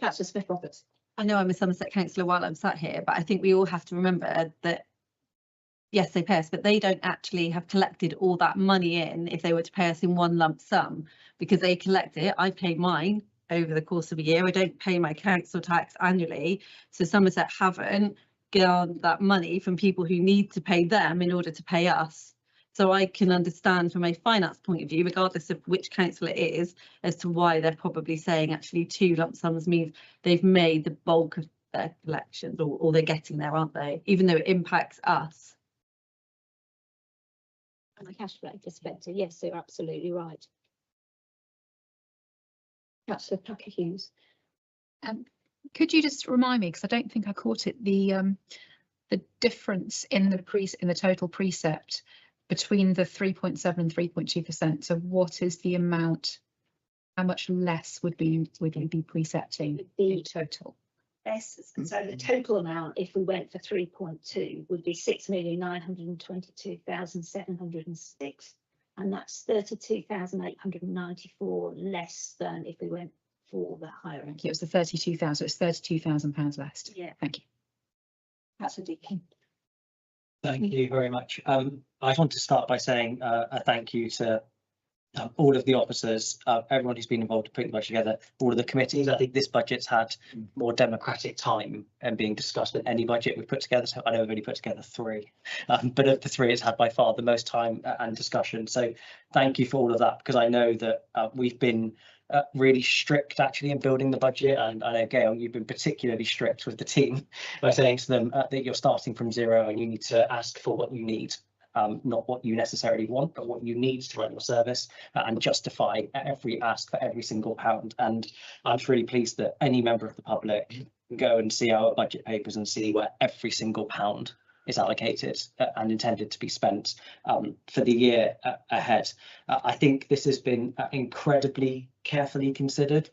Councillor Smith-Roberts. I know I'm a Somerset councillor while I'm sat here, but I think we all have to remember that, yes, they pay us, but they don't actually have collected all that money in if they were to pay us in one lump sum, because they collect it. I pay mine over the course of a year. I don't pay my council tax annually. So Somerset haven't garnered that money from people who need to pay them in order to pay us. So I can understand from a finance point of view, regardless of which council it is, as to why they're probably saying actually two lump sums means they've made the bulk of their collections, or they're getting there, aren't they? Even though it impacts us. From a cash flow perspective, yes, you're absolutely right. Councillor Tucker-Hughes. Could you just remind me, because I don't think I caught it, the difference in the total precept between the 3.7 and 3.2%. So what is the amount? How much less would we be precepting in total? Yes, so the total amount, if we went for 3.2, would be 6,922,706, and that's 32,894 less than if we went for the higher end. It was the 32,000. It's £32,000 less. Yeah. Thank you. That's a Deane. Thank you very much. I just want to start by saying a thank you to all of the officers, everyone who's been involved to put the budget together, all of the committees. I think this budget's had more democratic time and being discussed than any budget we've put together. So I know we've only put together 3, but of the 3, it's had by far the most time and discussion. So thank you for all of that, because I know that we've been really strict actually in building the budget, and I know Gail, you've been particularly strict with the team by saying to them that you're starting from 0 and you need to ask for what you need. Not what you necessarily want, but what you need to run your service, and justify every ask for every single pound. And I'm just really pleased that any member of the public can go and see our budget papers and see where every single pound is allocated and intended to be spent for the year ahead. I think this has been incredibly carefully considered.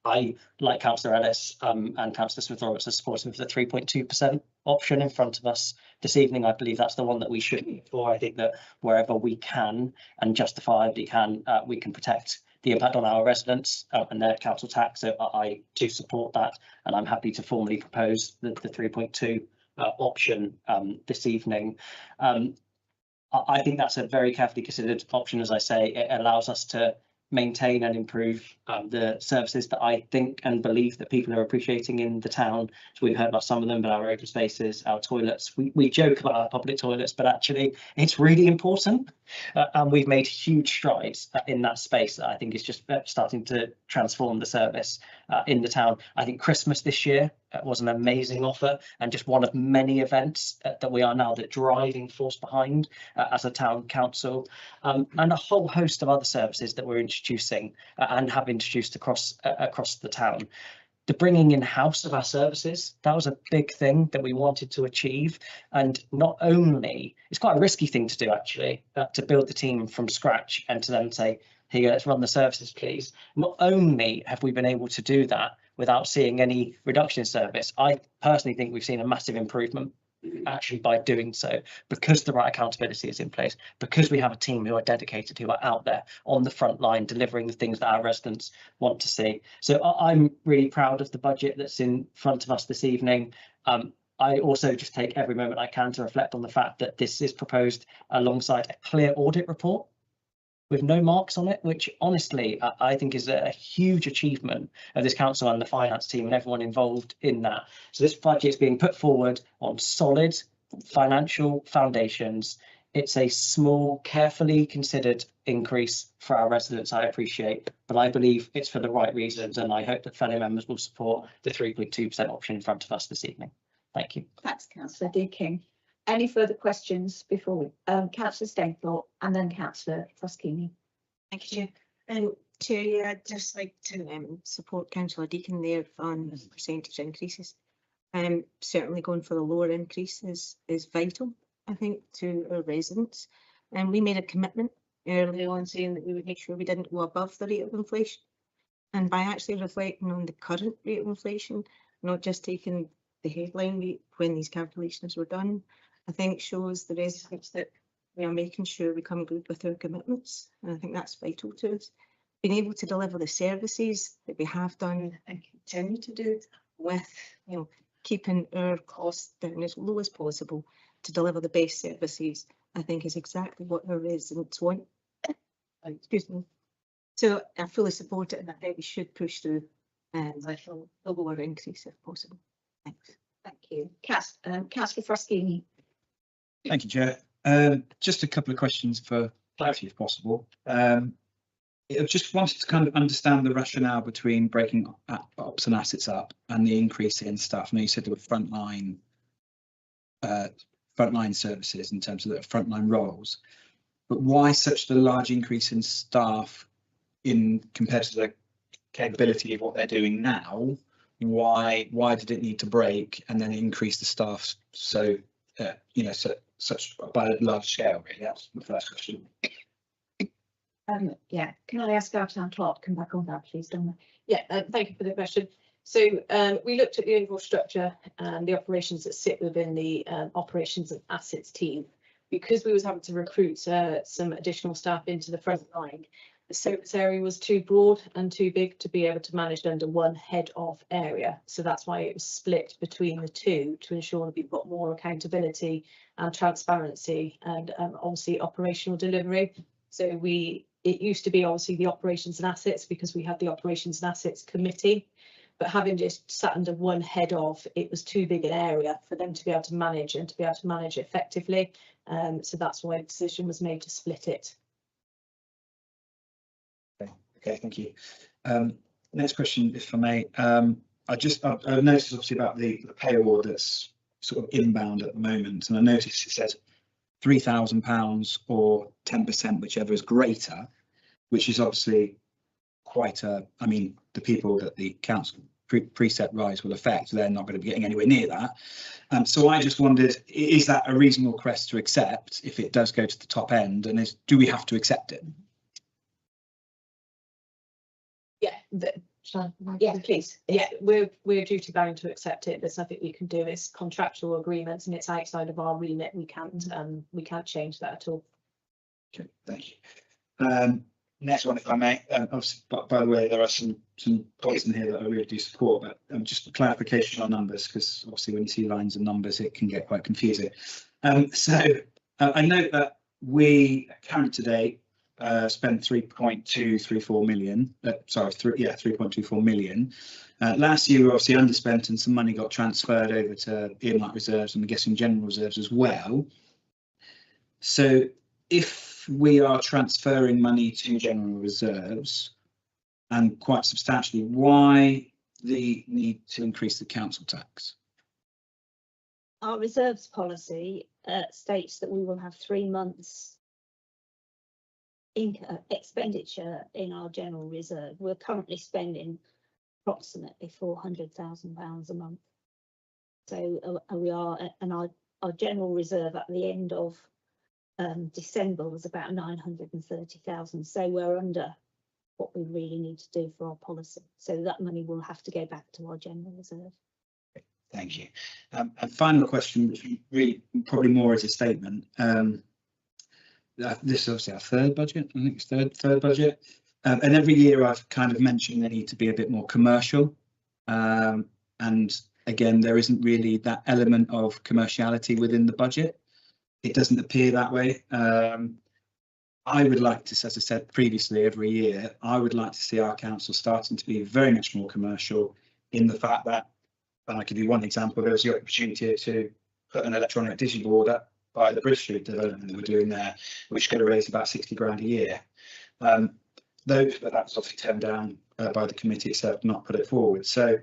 I, like Councillor Ellis and Councillor Smith-Roberts, are supportive of the 3.2% option in front of us this evening. I believe that's the one that we should be for. I think that wherever we can and justifiably can, we can protect the impact on our residents and their council tax. So I do support that, and I'm happy to formally propose the 3.2 option this evening. I think that's a very carefully considered option. As I say, it allows us to maintain and improve the services that I think and believe that people are appreciating in the town. So we've heard about some of them, but our open spaces, our toilets, we joke about our public toilets, but actually it's really important. And we've made huge strides in that space that I think is just starting to transform the service in the town. I think Christmas this year was an amazing offer, and just one of many events that we are now the driving force behind as a town council, and a whole host of other services that we're introducing and have introduced across the town. The bringing in-house of our services, that was a big thing that we wanted to achieve. And not only, it's quite a risky thing to do actually, to build the team from scratch and to then say, here, let's run the services, please. Not only have we been able to do that without seeing any reduction in service, I personally think we've seen a massive improvement actually by doing so, because the right accountability is in place, because we have a team who are dedicated, who are out there on the front line delivering the things that our residents want to see. So I'm really proud of the budget that's in front of us this evening. I also just take every moment I can to reflect on the fact that this is proposed alongside a clear audit report with no marks on it, which honestly I think is a huge achievement of this council and the finance team and everyone involved in that. So this budget is being put forward on solid financial foundations. It's a small, carefully considered increase for our residents, I appreciate, but I believe it's for the right reasons, and I hope that fellow members will support the 3.2% option in front of us this evening. Thank you. Thanks, councillor Deane. Any further questions before we, councillor Stainthorpe and then councillor Frascini? Thank you, Chair. Chair, yeah, I'd just like to support councillor Deacon there on percentage increases. Certainly going for the lower increase is vital, I think, to our residents. And we made a commitment early on saying that we would make sure we didn't go above the rate of inflation. And by actually reflecting on the current rate of inflation, not just taking the headline rate when these calculations were done, I think shows the residents that we are making sure we come good with our commitments. And I think that's vital to us. Being able to deliver the services that we have done and continue to do with, you know, keeping our costs down as low as possible to deliver the best services, I think is exactly what our residents want. Excuse me. So I fully support it, and I think we should push through with a lower increase if possible. Thanks. Thank you. Councillor Frascini. Thank you, Chair. Just a couple of questions for clarity, if possible. I just wanted to kind of understand the rationale between breaking ops and assets up and the increase in staff. I know you said there were frontline services in terms of the frontline roles, but why such a large increase in staff in compared to the capability of what they're doing now? Why did it need to break and then increase the staff so such by a large scale? Really, that's the first question. Yeah, can I ask our town clerk to come back on that, please, Donna? Yeah, thank you for the question. So we looked at the overall structure and the operations that sit within the operations and assets team. Because we was having to recruit some additional staff into the front line, the service area was too broad and too big to be able to manage under one head of area. So that's why it was split between the two to ensure that we've got more accountability and transparency and obviously operational delivery. So it used to be obviously the operations and assets because we had the operations and assets committee, but having just sat under one head of, it was too big an area for them to be able to manage and to be able to manage effectively. So that's why the decision was made to split it. Okay, thank you. Next question, if I may. I noticed obviously about the pay award that's sort of inbound at the moment, and I noticed it says £3,000 or 10%, whichever is greater, which is obviously quite a, I mean, the people that the council preset rise will affect, they're not going to be getting anywhere near that. So I just wondered, is that a reasonable request to accept if it does go to the top end, and do we have to accept it? Yeah, yeah, please. Yeah, we're duty bound to accept it. There's nothing we can do. It's contractual agreements and it's outside of our remit. We can't change that at all. Okay, thank you. Next one, if I may. Obviously, by the way, there are some points in here that I really do support, but just a clarification on numbers, because obviously when you see lines and numbers, it can get quite confusing. So I note that we currently today spent 3.234 million. Sorry, 3.24 million. Last year we were obviously underspent and some money got transferred over to earmark reserves and I'm guessing general reserves as well. So if we are transferring money to general reserves and quite substantially, why the need to increase the council tax? Our reserves policy states that we will have 3 months expenditure in our general reserve. We're currently spending approximately £400,000 a month. So we are, and our general reserve at the end of December was about 930,000. So we're under what we really need to do for our policy. So that money will have to go back to our general reserve. Thank you. And final question, which really probably more as a statement. This is obviously our third budget. I think it's third budget. And every year I've kind of mentioned they need to be a bit more commercial. And again, there isn't really that element of commerciality within the budget. It doesn't appear that way. I would like to, as I said previously, every year, I would like to see our council starting to be very much more commercial in the fact that, and I could do one example, there was the opportunity to put an electronic digiball by the Bridge Street development that we're doing there, which could have raised about 60 grand a year. But that's obviously turned down by the committee itself, not put it forward. So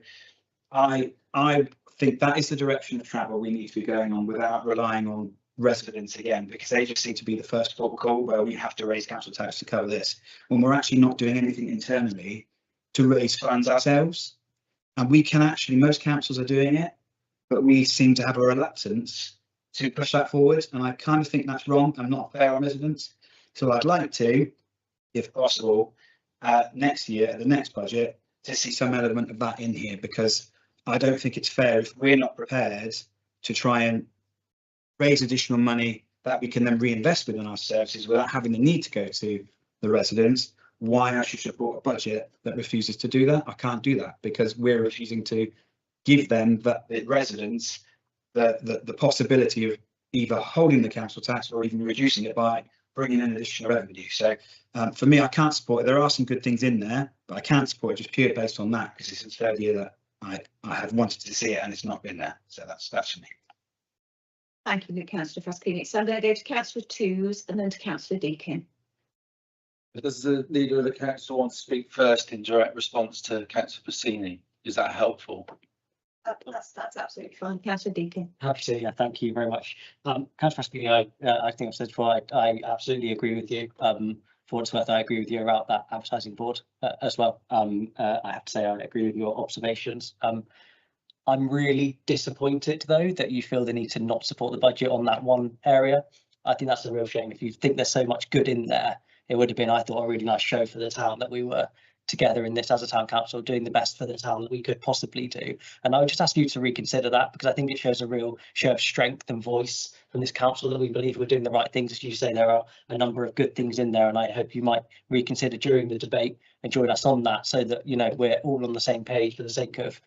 I think that is the direction of travel we need to be going on without relying on residents again, because they just seem to be the first port of call where we have to raise council tax to cover this, when we're actually not doing anything internally to raise funds ourselves. And we can actually, most councils are doing it, but we seem to have a reluctance to push that forward. And I kind of think that's wrong and not fair on residents. So I'd like to, if possible, next year, the next budget, to see some element of that in here, because I don't think it's fair if we're not prepared to try and raise additional money that we can then reinvest within our services without having the need to go to the residents. Why I should support a budget that refuses to do that? I can't do that because we're refusing to give them, the residents, the possibility of either holding the council tax or even reducing it by bringing in additional revenue. So for me, I can't support it. There are some good things in there, but I can't support it just purely based on that, because it's the third year that I have wanted to see it and it's not been there. So that's for me. Thank you, Councillor Faskini. So I'm going to go to Councillor Twos and then to Councillor Deakin. Does the leader of the council want to speak first in direct response to Councillor Faskini? Is that helpful? That's absolutely fine. Councillor Deakin. Happy to, yeah, thank you very much. Councillor Faskini, I think I've said before, I absolutely agree with you. For what it's worth, I agree with you about that advertising board as well. I have to say I agree with your observations. I'm really disappointed though that you feel the need to not support the budget on that one area. I think that's a real shame. If you think there's so much good in there, it would have been, I thought, a really nice show for the town that we were together in this as a town council, doing the best for the town that we could possibly do. And I would just ask you to reconsider that, because I think it shows a real show of strength and voice from this council that we believe we're doing the right things. As you say, there are a number of good things in there, and I hope you might reconsider during the debate and join us on that, so that, you know, we're all on the same page for the sake of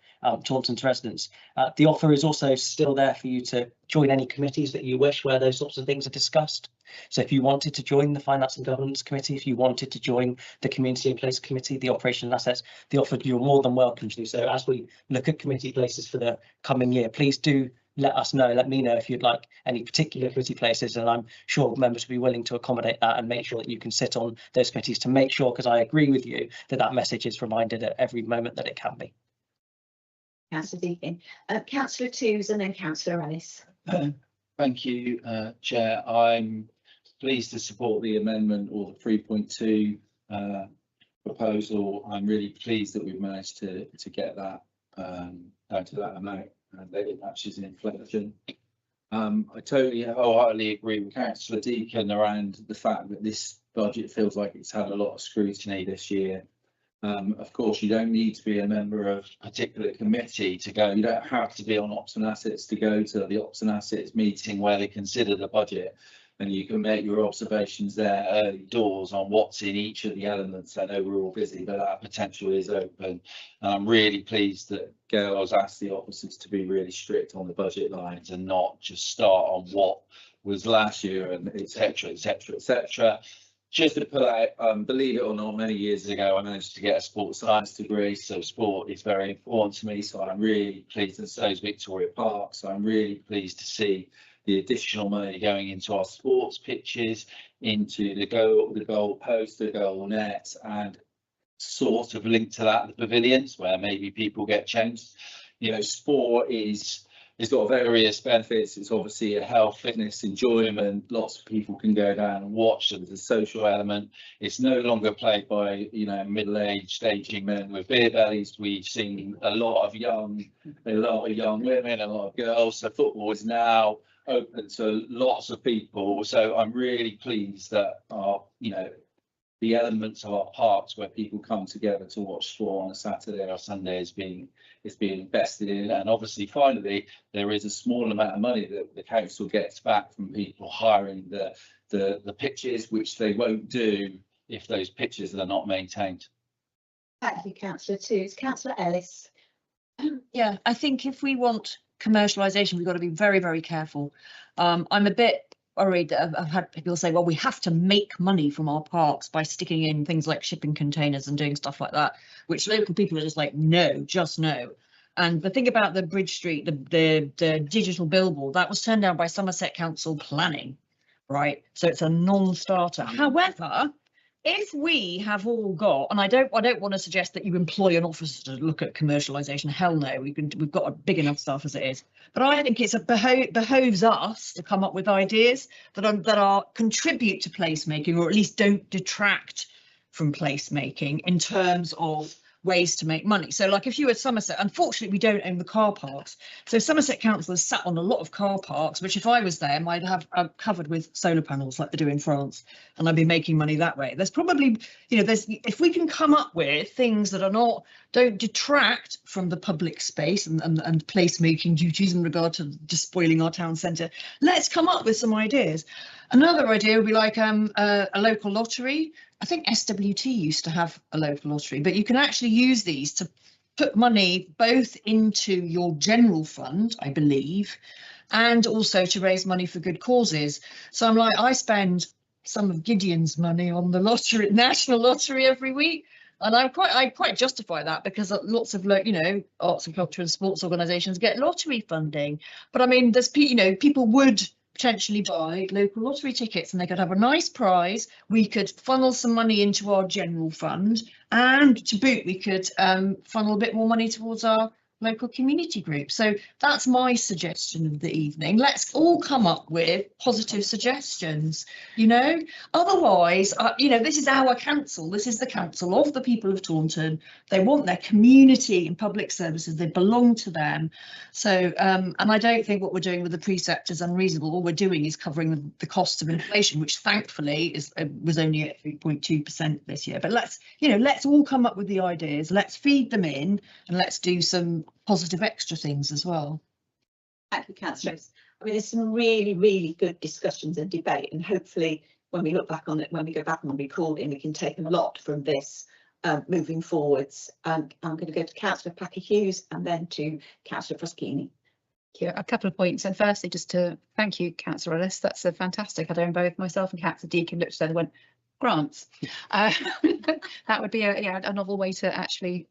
Taunton's residents. The offer is also still there for you to join any committees that you wish where those sorts of things are discussed. So if you wanted to join the Finance and Governance Committee, if you wanted to join the Community and Place Committee, the Operations and Assets, the offer, you're more than welcome to do so. As we look at committee places for the coming year, please do let us know, let me know if you'd like any particular committee places, and I'm sure members will be willing to accommodate that and make sure that you can sit on those committees, to make sure, because I agree with you, that that message is reminded at every moment that it can be. Councillor Deakin. Councillor Twos and then Councillor Ellis. Thank you, Chair. I'm pleased to support the amendment, or the 3.2 proposal. I'm really pleased that we've managed to get that down to that amount, and that it matches inflation. I totally wholeheartedly agree with Councillor Deakin around the fact that this budget feels like it's had a lot of scrutiny this year. Of course, you don't need to be a member of a particular committee to go. You don't have to be on Ops and Assets to go to the Ops and Assets meeting where they consider the budget, and you can make your observations there early doors on what's in each of the elements. I know we're all busy, but that potential is open. And I'm really pleased that Gail has asked the officers to be really strict on the budget lines and not just start on what was last year and etc. etc. etc. Just to put out, believe it or not, many years ago I managed to get a sports science degree, so sport is very important to me. So I'm really pleased, and so is Victoria Park. So I'm really pleased to see the additional money going into our sports pitches, into the goal post, the goal net, and sort of linked to that, the pavilions, where maybe people get changed. You know, sport it's got various benefits. It's obviously a health, fitness, enjoyment. Lots of people can go down and watch. So there's a social element. It's no longer played by, you know, middle-aged, aging men with beer bellies. We've seen a lot of young women, a lot of girls. So football is now open to lots of people. So I'm really pleased that our, you know, the elements of our parks where people come together to watch sport on a Saturday or Sunday is being invested in. And obviously, finally, there is a small amount of money that the council gets back from people hiring the pitches, which they won't do if those pitches are not maintained. Thank you, Councillor Twos. Councillor Ellis. Yeah, I think if we want commercialisation, we've got to be very, very careful. I'm a bit worried that I've had people say, well, we have to make money from our parks by sticking in things like shipping containers and doing stuff like that, which local people are just like, no, just no. And the thing about the Bridge Street, the digital billboard, that was turned down by Somerset Council planning, right? So it's a non-starter. However, if we have all got, and I don't want to suggest that you employ an officer to look at commercialisation. Hell no, we've got a big enough staff as it is. But I think it's behoves us to come up with ideas that are contribute to placemaking, or at least don't detract from placemaking in terms of ways to make money. So like if you were Somerset, unfortunately we don't own the car parks. So Somerset Council has sat on a lot of car parks, which if I was them, I'd have covered with solar panels like they do in France, and I'd be making money that way. There's probably, you know, if we can come up with things that don't detract from the public space and placemaking duties in regard to just spoiling our town centre, let's come up with some ideas. Another idea would be like a local lottery. I think SWT used to have a local lottery, but you can actually use these to put money both into your general fund, I believe, and also to raise money for good causes. So I'm like, I spend some of Gideon's money on the lottery, national lottery, every week. And I quite justify that, because lots of, you know, arts and culture and sports organisations get lottery funding. But I mean, there's, you know, people would potentially buy local lottery tickets and they could have a nice prize. We could funnel some money into our general fund, and to boot we could funnel a bit more money towards our local community group. So that's my suggestion of the evening. Let's all come up with positive suggestions, you know. Otherwise, you know, this is our council. This is the council of the people of Taunton. They want their community and public services. They belong to them. So, and I don't think what we're doing with the precept is unreasonable. All we're doing is covering the cost of inflation, which thankfully was only at 3.2% this year. But let's all come up with the ideas. Let's feed them in, and let's do some positive extra things as well. Thank you, councillors. I mean, there's some really, really good discussions and debate, and hopefully when we look back on it, when we go back on the recording, we can take a lot from this moving forwards. I'm going to go to Councillor Packer Hughes and then to Councillor Fruskini. A couple of points, and firstly, just to thank you, Councillor Ellis. That's a fantastic. I know both myself and Councillor Deacon looked together and went, grants. That would be a novel way to actually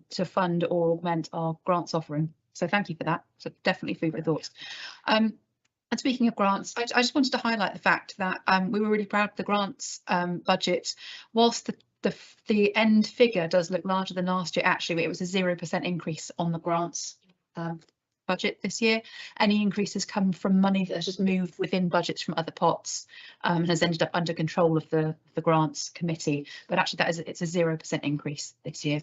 to fund or augment our grants offering. So thank you for that. So definitely food for thought. And speaking of grants, I just wanted to highlight the fact that we were really proud of the grants budget. Whilst the end figure does look larger than last year, actually it was a 0% increase on the grants budget this year. Any increases come from money that has just moved within budgets from other pots and has ended up under control of the grants committee. But actually it's a 0% increase this year.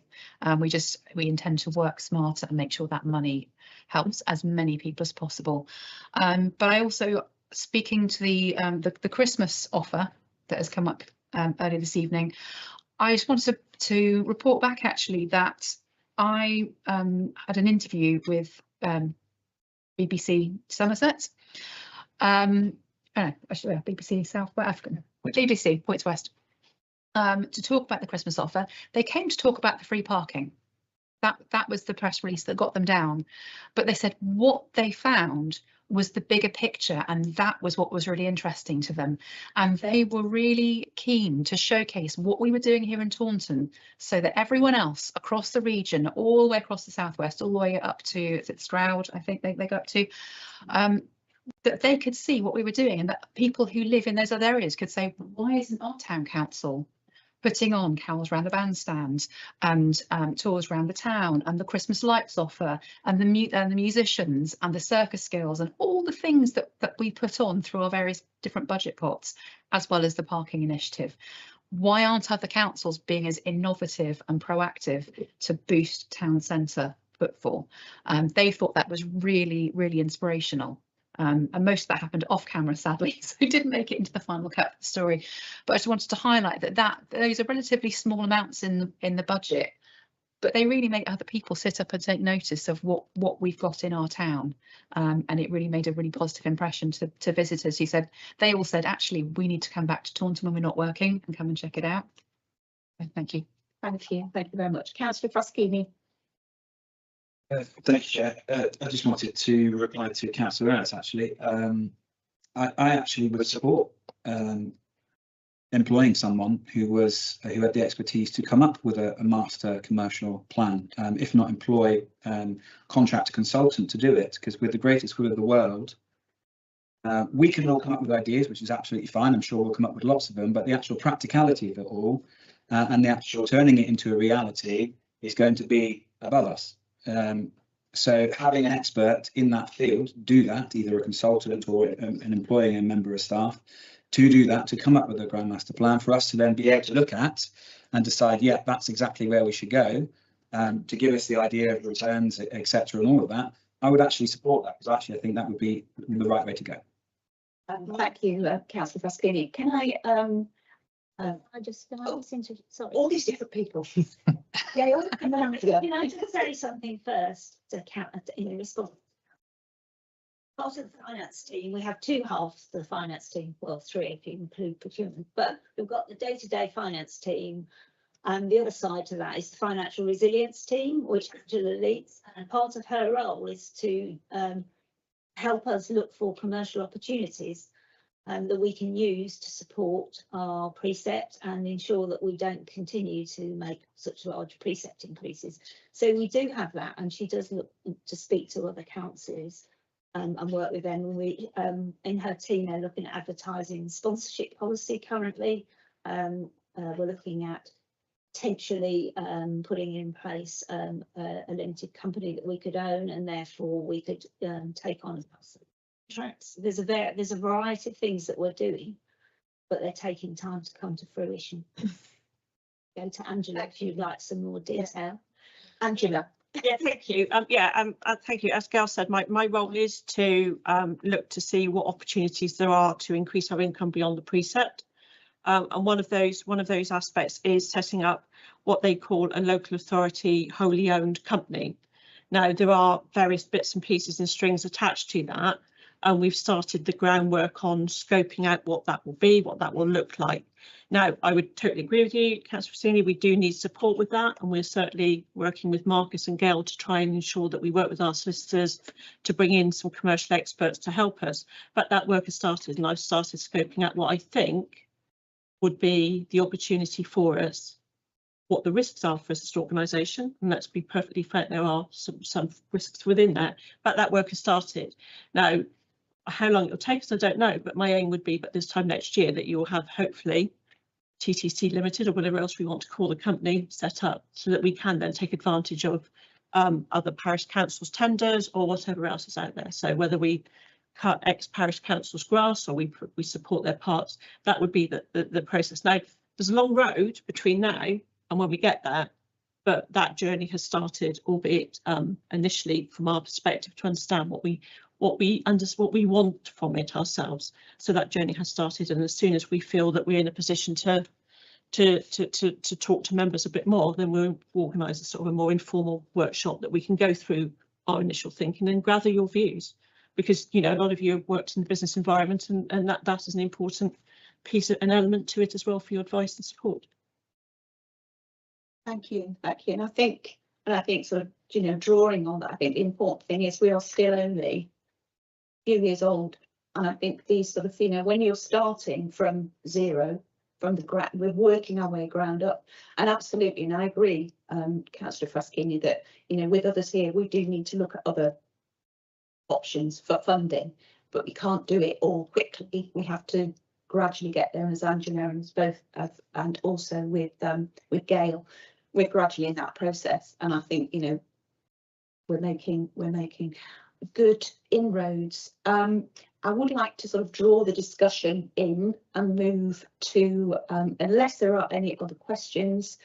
We intend to work smarter and make sure that money helps as many people as possible. But I also, speaking to the Christmas offer that has come up earlier this evening, I just wanted to report back actually that I had an interview with BBC Somerset, BBC South African, BBC Points West, to talk about the Christmas offer. They came to talk about the free parking. That was the press release that got them down, but they said what they found was the bigger picture, and that was what was really interesting to them, and they were really keen to showcase what we were doing here in Taunton so that everyone else across the region, all the way across the southwest, all the way up to, is it Stroud, I think they go up to, that they could see what we were doing, and that people who live in those other areas could say, why isn't our town council putting on carols around the bandstand and tours around the town, and the Christmas lights offer, and the musicians and the circus skills and all the things that we put on through our various different budget pots, as well as the parking initiative. Why aren't other councils being as innovative and proactive to boost town centre footfall? They thought that was really, really inspirational. And most of that happened off camera, sadly, so it didn't make it into the final cut of the story. But I just wanted to highlight that those are relatively small amounts in the budget, but they really make other people sit up and take notice of what we've got in our town. And it really made a really positive impression to visitors who said, they all said, actually, we need to come back to Taunton when we're not working and come and check it out. So, thank you. Thank you very much. Councillor Fruskini. Thank you, Chair. I just wanted to reply to Councillor Ellis, actually. I actually would support employing someone who had the expertise to come up with a master commercial plan, if not employ contract consultant to do it, because with the greatest will of the world, we can all come up with ideas, which is absolutely fine. I'm sure we'll come up with lots of them, but the actual practicality of it all and the actual turning it into a reality is going to be above us. So having an expert in that field do that, either a consultant or an employing a member of staff, to do that, to come up with a Grand Master Plan for us to then be able to look at and decide, yeah, that's exactly where we should go, to give us the idea of returns, etc., and all of that. I would actually support that, because actually I think that would be the right way to go. Thank you, Councillor Pasquini. Can I sorry. all these different people. Yeah, can I just say something first to count in response? Part of the finance team, we have two halves to the finance team, well, three if you include procurement, but we've got the day-to-day finance team, and the other side to that is the financial resilience team, which Angela leads, and part of her role is to help us look for commercial opportunities that we can use to support our precept and ensure that we don't continue to make such large precept increases. So we do have that, and she does look to speak to other councils and work with them. We in her team, they're looking at advertising sponsorship policy currently. We're looking at potentially putting in place a limited company that we could own, and therefore we could take on contracts. There's a variety of things that we're doing, but they're taking time to come to fruition. Go to Angela if you'd like some more detail. Angela. Yeah, thank you. Thank you. As Gail said, my role is to look to see what opportunities there are to increase our income beyond the precept. And one of those aspects is setting up what they call a local authority wholly owned company. Now, there are various bits and pieces and strings attached to that, and we've started the groundwork on scoping out what that will be, what that will look like. Now, I would totally agree with you, Councillor Rossini, we do need support with that, and we're certainly working with Marcus and Gail to try and ensure that we work with our solicitors to bring in some commercial experts to help us. But that work has started, and I've started scoping out what I think would be the opportunity for us, what the risks are for us as an organisation, and let's be perfectly fair, there are some risks within that, but that work has started. Now, how long it will take us, I don't know, but my aim would be, but this time next year, that you will have hopefully TTC Limited or whatever else we want to call the company set up, so that we can then take advantage of other parish councils' tenders or whatever else is out there. So whether we cut ex-parish councils' grass or we support their parts, that would be the process. Now, there's a long road between now and when we get there, but that journey has started, albeit initially from our perspective, to understand what we want from it ourselves. So that journey has started, and as soon as we feel that we're in a position to talk to members a bit more, then we'll organise a sort of a more informal workshop that we can go through our initial thinking and gather your views, because you know a lot of you have worked in the business environment, and that is an important piece of an element to it as well for your advice and support. Thank you, and I think sort of, you know, drawing on that, I think the important thing is we are still only a few years old, and I think these sort of, you know, when you're starting from zero, from the ground, we're working our way ground up, and absolutely, and I agree, Councillor Fraschini, that you know with others here we do need to look at other options for funding, but we can't do it all quickly. We have to gradually get there, as Angela and us both have, and also with Gail. We're gradually in that process, and I think you know we're making good inroads. I would like to sort of draw the discussion in and move to, unless there are any other questions,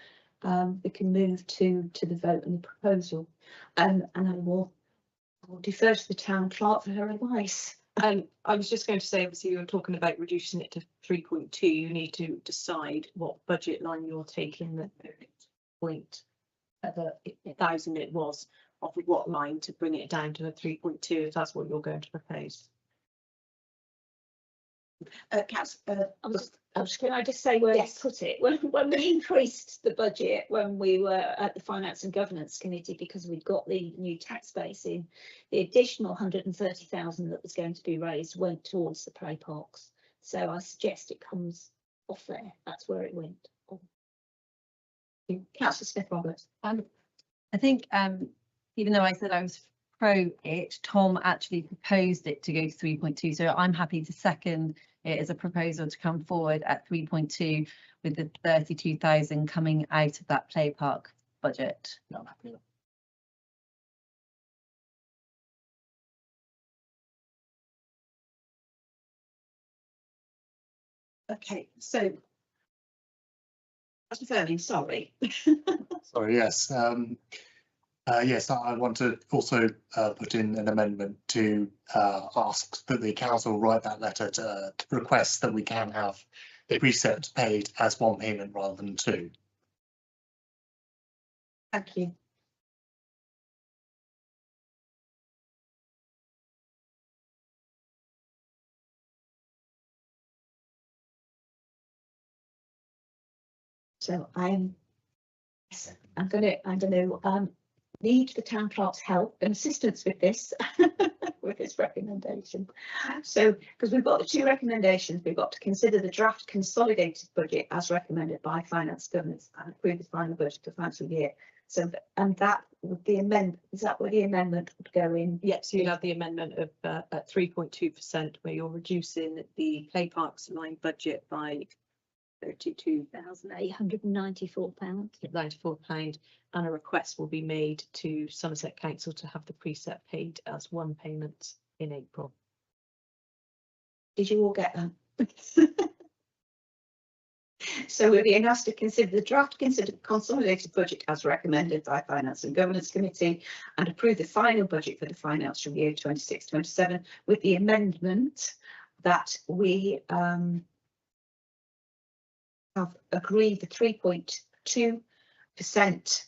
we can move to the vote and the proposal, and I will defer to the town clerk for her advice. I was just going to say, obviously, you were talking about reducing it to 3.2. You need to decide what budget line you're taking the point at the 1,000 it was, off of what line to bring it down to the 3.2, if that's what you're going to propose. Can I just say where you put it? When we increased the budget, when we were at the Finance and Governance Committee, because we'd got the new tax base in, the additional 130,000 that was going to be raised went towards the play parks. So I suggest it comes off there. That's where it went. Councillor Smith-Roberts. I think even though I said I was pro it, Tom actually proposed it to go to 3.2. So I'm happy to second it as a proposal to come forward at 3.2 with the 32,000 coming out of that play park budget. No, I'm happy with Okay, so. That's confirming, sorry. Sorry, yes. Yes, I want to also put in an amendment to ask that the council write that letter to request that we can have the precept paid as one payment rather than two. Thank you. So I'm going to need the town clerk's help and assistance with this, with this recommendation. So, because we've got the two recommendations, we've got to consider the draft consolidated budget as recommended by Finance Governance and approve the final budget for financial year. So, and that would the amendment, is that where the amendment would go in? Yes, you'll have the amendment of at 3.2%, where you're reducing the play parks line budget by £32,894. £94, and a request will be made to Somerset Council to have the precept paid as one payment in April. Did you all get that? So we're being asked to consider the draft consolidated budget as recommended by Finance and Governance Committee and approve the final budget for the financial year 26-27 with the amendment that we have agreed the 3.2%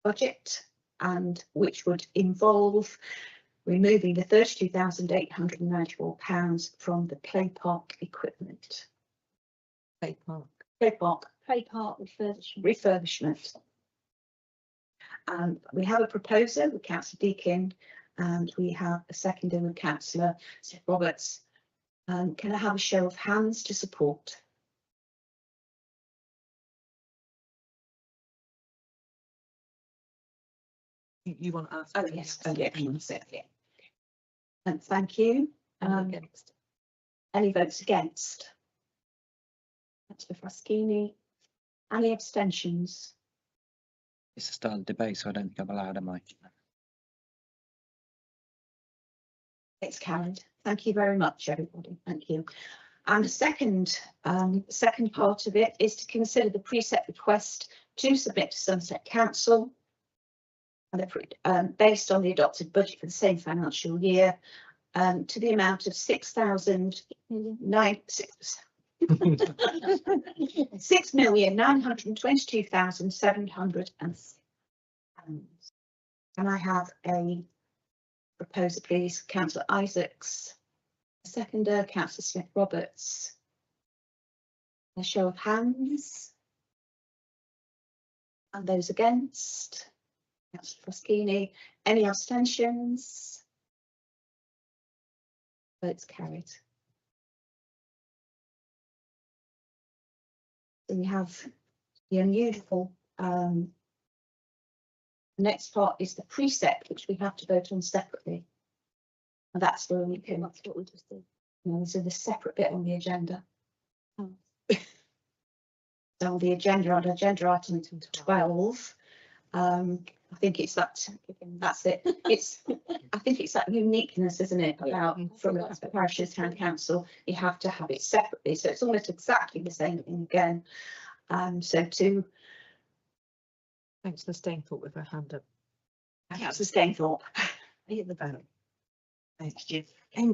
budget, and which would involve removing the £32,894 from the play park equipment. Play park refurbishment. We have a proposer with Councillor Deane and we have a seconder with Councillor Roberts. Can I have a show of hands to support? You want to ask? Oh yes, yeah. And thank you. Against. Any votes against? Councillor Fraschini. Any abstentions? It's a start of debate, so I don't think I'm allowed, am I? It's carried. Thank you very much, everybody. Thank you. And the second part of it is to consider the precept request to submit to Somerset Council and based on the adopted budget for the same financial year to the amount of £6,922,706. Can I have a proposer, please? Councillor Isaacs, a seconder, Councillor Smith-Roberts. A show of hands. And those against? Councillor Fraschini. Any abstentions? Votes carried. So we have the unusual. The next part is the precept, which we have to vote on separately. And that's where we can. That's what we just did. No, so the separate bit on the agenda. Oh. So on the agenda, on agenda item 12. I think it's that. That's it. It's. I think it's that uniqueness, isn't it? About from a parish's town council, you have to have it separately. So it's almost exactly the same thing again. So to. Councillor Stainthorpe with her hand up. Councillor Stainthorpe. At the back. Thank you.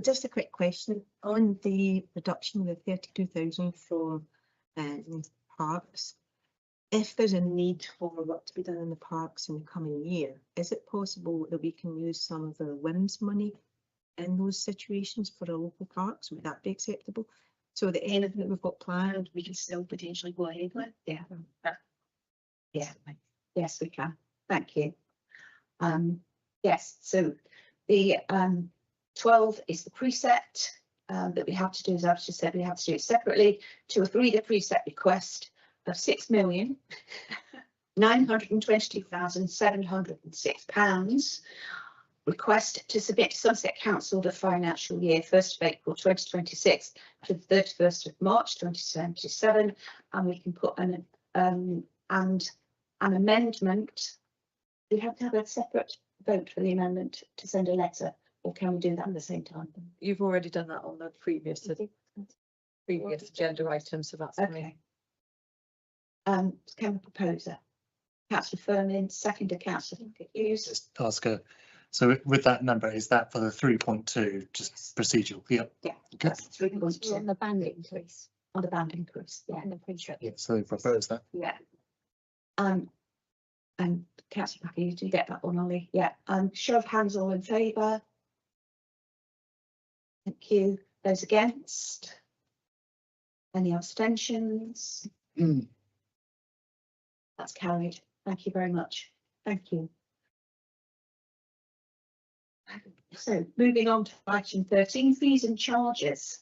Just a quick question on the reduction of the 32,000 from parks. If there's a need for what to be done in the parks in the coming year, is it possible that we can use some of the WIMS money in those situations for the local parks? Would that be acceptable? So that anything that we've got planned, we can still potentially go ahead with? Yeah. Yeah. Yes, we can. Thank you. Yes, so the 12 is the precept. that we have to do, as I've just said, we have to do it separately to agree the preset request of £6,922,706. Request to submit to Somerset Council the financial year 1st of April 2026 to the 31st of March 2027, and we can put an amendment. We have to have a separate vote for the amendment to send a letter, or can we do that at the same time? You've already done that on the previous agenda item, so that's okay. Can we propose that? Councillor Firmin, second to Councillor Hughes. Just ask her. So with that number, is that for the 3.2, just procedural? Yep. Yeah. Okay. That's 3.2 On the band increase. on the band increase. Yeah. And the pre-trip. Yeah, so they propose that. Yeah. And Councillor Packer, you do get that one, Ollie. Yeah. Show of hands, all in favour. Thank you. Those against? Any abstentions? That's carried. Thank you very much. Thank you. So moving on to item 13, fees and charges.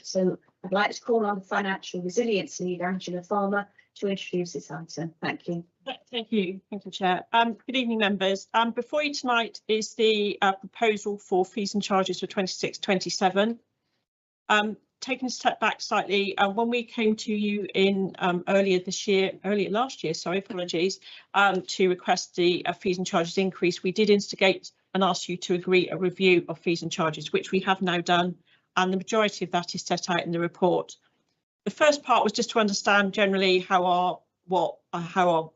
So I'd like to call on the Financial Resilience Lead, Angela Farmer, to introduce this item. Thank you. Thank you, Chair. Good evening, members. Before you tonight is the proposal for fees and charges for 26-27. Taking a step back slightly, when we came to you in earlier last year, sorry, apologies, to request the fees and charges increase, we did instigate and ask you to agree a review of fees and charges, which we have now done, and the majority of that is set out in the report. The first part was just to understand generally how our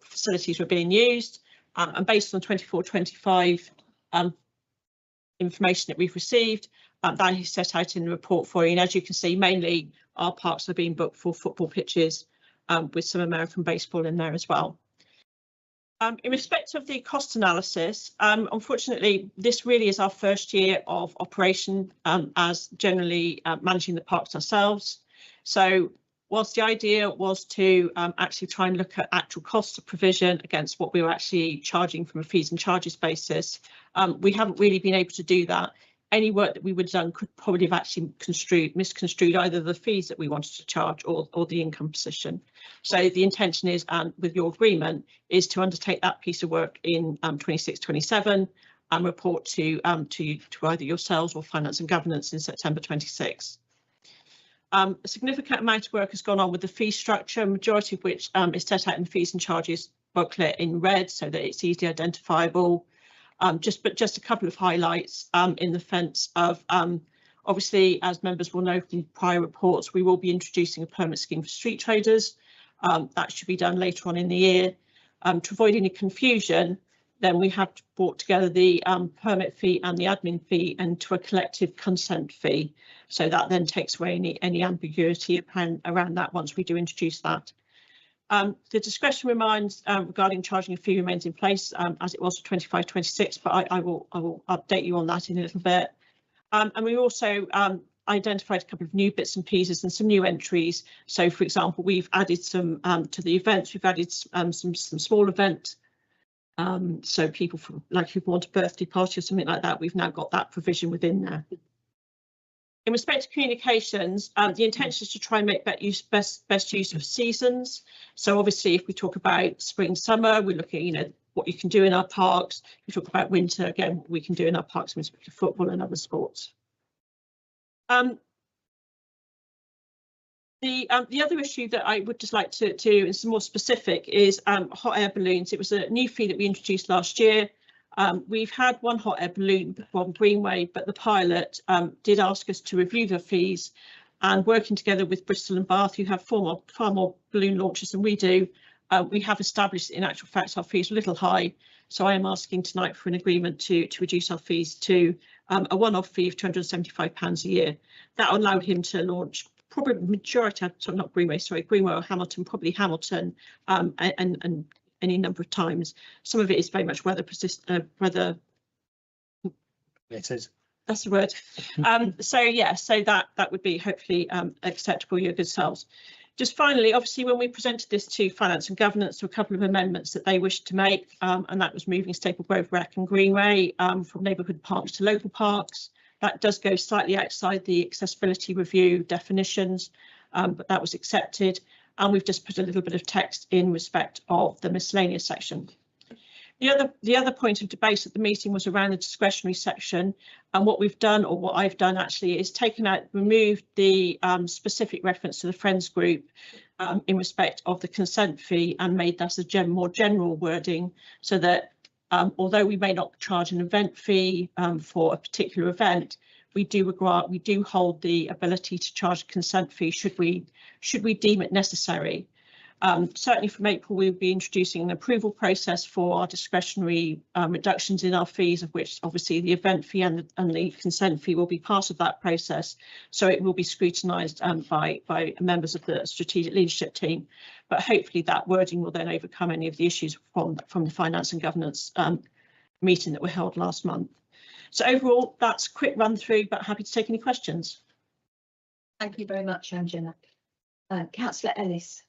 facilities were being used, and based on 24-25 information that we've received, that is set out in the report for you. And as you can see, mainly our parks are being booked for football pitches, with some American baseball in there as well. In respect of the cost analysis, unfortunately, this really is our first year of operation as generally managing the parks ourselves. So whilst the idea was to actually try and look at actual costs of provision against what we were actually charging from a fees and charges basis, we haven't really been able to do that. Any work that we would have done could probably have actually misconstrued either the fees that we wanted to charge or the income position. So the intention is, and with your agreement, is to undertake that piece of work in 26-27 and report to either yourselves or Finance and Governance in September 26. A significant amount of work has gone on with the fee structure, majority of which is set out in the fees and charges booklet in red so that it's easily identifiable. Just a couple of highlights in the sense of obviously, as members will know from prior reports, we will be introducing a permit scheme for street traders. That should be done later on in the year. To avoid any confusion, then we have brought together the permit fee and the admin fee into a collective consent fee. So that then takes away any ambiguity around that once we do introduce that. The discretion remains regarding charging a fee remains in place as it was for 25-26, but I will update you on that in a little bit. And we also identified a couple of new bits and pieces and some new entries. So, for example, we've added some to the events. We've added some small event. So people who want a birthday party or something like that, we've now got that provision within there. In respect to communications, the intention is to try and make best use of seasons. So obviously, if we talk about spring, summer, we're looking at, what you can do in our parks. If we talk about winter, again, what we can do in our parks in respect to football and other sports. The other issue that I would just like to and some more specific is hot air balloons. It was a new fee that we introduced last year. We've had one hot air balloon from Greenway, but the pilot did ask us to review the fees, and working together with Bristol and Bath, who have far more balloon launches than we do, we have established in actual fact our fees are a little high. So I am asking tonight for an agreement to reduce our fees to a one-off fee of £275 a year. That will allow him to launch probably the majority, so not Greenway, sorry, Greenway or Hamilton, probably Hamilton, and any number of times. Some of it is very much weather weather. It is. That's the word. So yeah, so that would be hopefully acceptable, your good selves. Just finally, obviously, when we presented this to Finance and Governance, there were a couple of amendments that they wished to make, and that was moving Staple Grove Rec and Greenway from neighbourhood parks to local parks. That does go slightly outside the accessibility review definitions, but that was accepted. And we've just put a little bit of text in respect of the miscellaneous section. The other point of debate at the meeting was around the discretionary section, and what we've done, or what I've done actually, is removed the specific reference to the Friends group in respect of the consent fee, and made that a more general wording, so that although we may not charge an event fee for a particular event, we do hold the ability to charge a consent fee should we deem it necessary. Certainly from April, we'll be introducing an approval process for our discretionary reductions in our fees, of which obviously the event fee and the consent fee will be part of that process. So it will be scrutinised by members of the strategic leadership team. But hopefully that wording will then overcome any of the issues from the finance and governance meeting that we held last month. So overall, that's a quick run through, but happy to take any questions. Thank you very much, Angela. Councillor Ellis.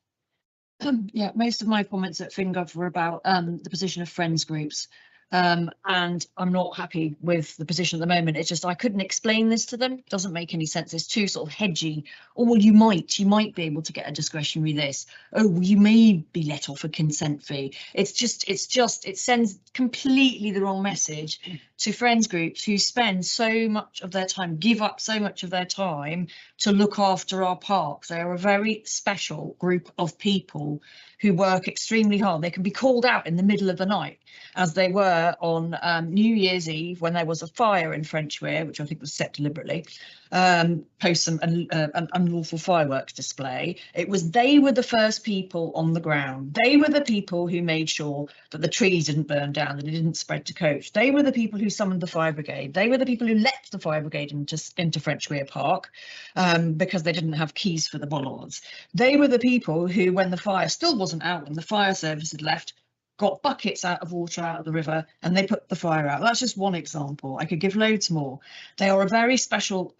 Yeah, most of my comments at FinGov were about the position of friends groups. And I'm not happy with the position at the moment. It's just I couldn't explain this to them. It doesn't make any sense. It's too sort of hedgy. Oh, well, you might be able to get a discretionary this. Oh, well, you may be let off a consent fee. It sends completely the wrong message to friends groups who spend so much of their time, give up so much of their time to look after our parks. They are a very special group of people who work extremely hard. They can be called out in the middle of the night, as they were on New Year's Eve when there was a fire in French Weir, which I think was set deliberately, post an unlawful fireworks display. They were the first people on the ground. They were the people who made sure that the trees didn't burn down, that it didn't spread to Coach. They were the people who summoned the fire brigade. They were the people who let the fire brigade into French Weir Park because they didn't have keys for the bollards. They were the people who, when the fire still wasn't out, when the fire service had left, got buckets out of water out of the river and they put the fire out. That's just one example. I could give loads more. They are a very special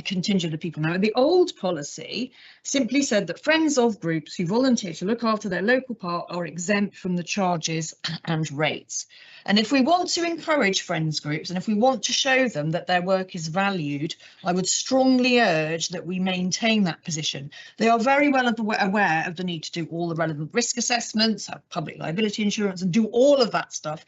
contingent of people. Now, the old policy simply said that friends of groups who volunteer to look after their local park are exempt from the charges and rates. And if we want to encourage friends groups and if we want to show them that their work is valued, I would strongly urge that we maintain that position. They are very well aware of the need to do all the relevant risk assessments, have public liability insurance and do all of that stuff.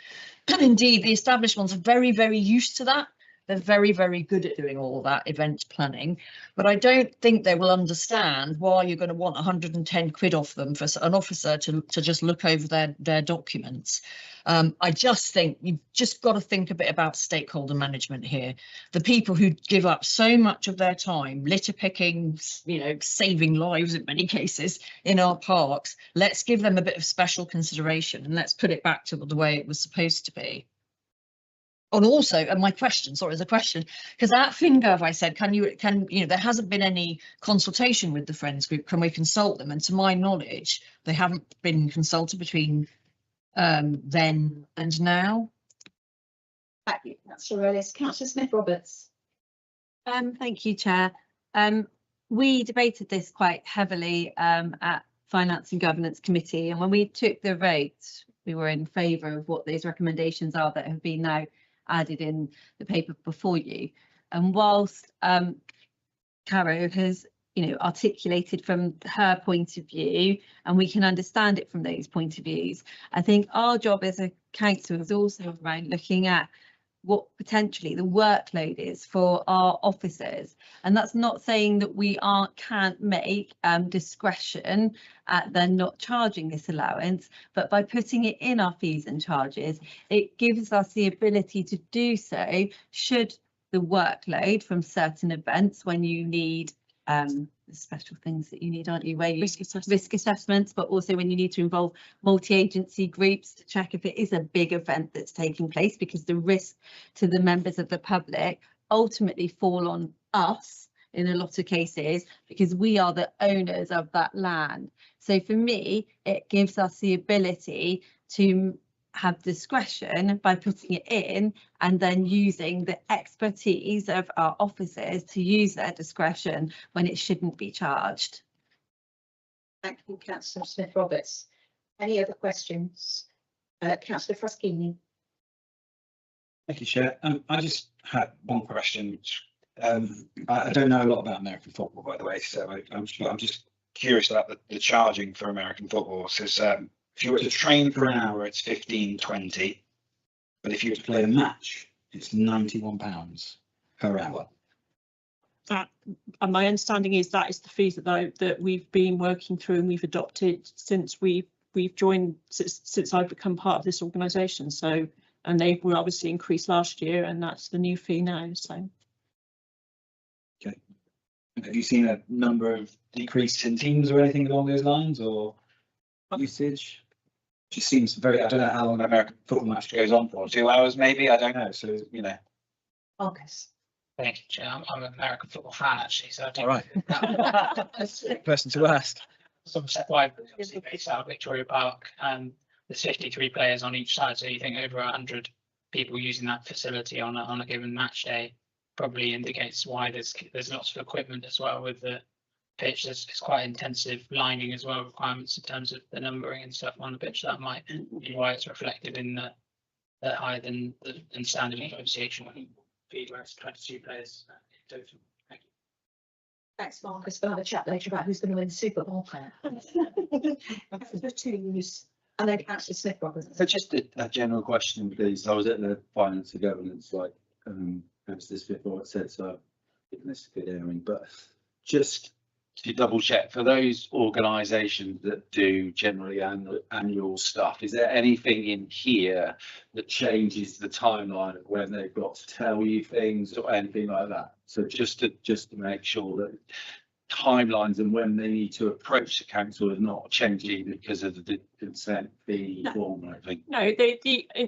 And indeed, the established ones are very, very used to that. They're very, very good at doing all that event planning, but I don't think they will understand why you're going to want 110 quid off them for an officer to just look over their documents. I just think you've just got to think a bit about stakeholder management here. The people who give up so much of their time litter picking, saving lives in many cases in our parks. Let's give them a bit of special consideration and let's put it back to the way it was supposed to be. And also, and my question, sorry, is a question, because at FinGov I said, there hasn't been any consultation with the friends group, can we consult them? And to my knowledge, they haven't been consulted between then and now. Thank you, Councillor Ellis. Councillor Smith-Roberts. Thank you, Chair. We debated this quite heavily at Finance and Governance Committee, and when we took the vote, we were in favour of what these recommendations are that have been now added in the paper before you. And whilst Caro has articulated from her point of view, and we can understand it from those point of views, I think our job as a council is also around looking at what potentially the workload is for our officers. And that's not saying that we can't make discretion at them not charging this allowance, but by putting it in our fees and charges, it gives us the ability to do so should the workload from certain events, when you need special things that you need, aren't you, where you risk assessments, but also when you need to involve multi-agency groups to check if it is a big event that's taking place, because the risk to the members of the public ultimately fall on us in a lot of cases, because we are the owners of that land. So for me, it gives us the ability to have discretion by putting it in and then using the expertise of our officers to use their discretion when it shouldn't be charged. Thank you, Councillor Smith-Roberts. Any other questions? Councillor Fruskini. Thank you, Chair. I just had one question. I don't know a lot about American football, by the way, so I'm just curious about the charging for American football. So if you were to train for an hour, it's 15.20, but if you were to play a match, it's £91 per hour. That, and my understanding is that is the fees that we've been working through and we've adopted since we've joined, since I've become part of this organisation. So, and they were obviously increased last year, and that's the new fee now. So. Okay. Have you seen a number of decrease in teams or anything along those lines, or usage? Just seems very, I don't know how long an American football match goes on for, 2 hours maybe, I don't know, so, you know. August. Thank you, Chair. I'm an American football fan, actually, so I do. All right. Person to ask. Somerset Wide, obviously based out of Victoria Park, and there's 53 players on each side, so you think over 100 people using that facility on a given match day probably indicates why there's lots of equipment as well with the pitch. It's quite intensive lining as well, requirements in terms of the numbering and stuff on the pitch. That might be why it's reflected in the higher than standard association feed, where it's 22 players in total. Thank you. Thanks, Marcus. We'll have a chat later about who's going to win the Super Bowl. The twos, and then Councillor Smith Robertson. So just a general question, please. I was at the finance and governance, like perhaps this before it said, so I've given this a good airing, but just to double check for those organisations that do generally annual stuff, is there anything in here that changes the timeline of when they've got to tell you things or anything like that? So just to make sure that timelines and when they need to approach the council is not changing because of the consent fee form, I think. No,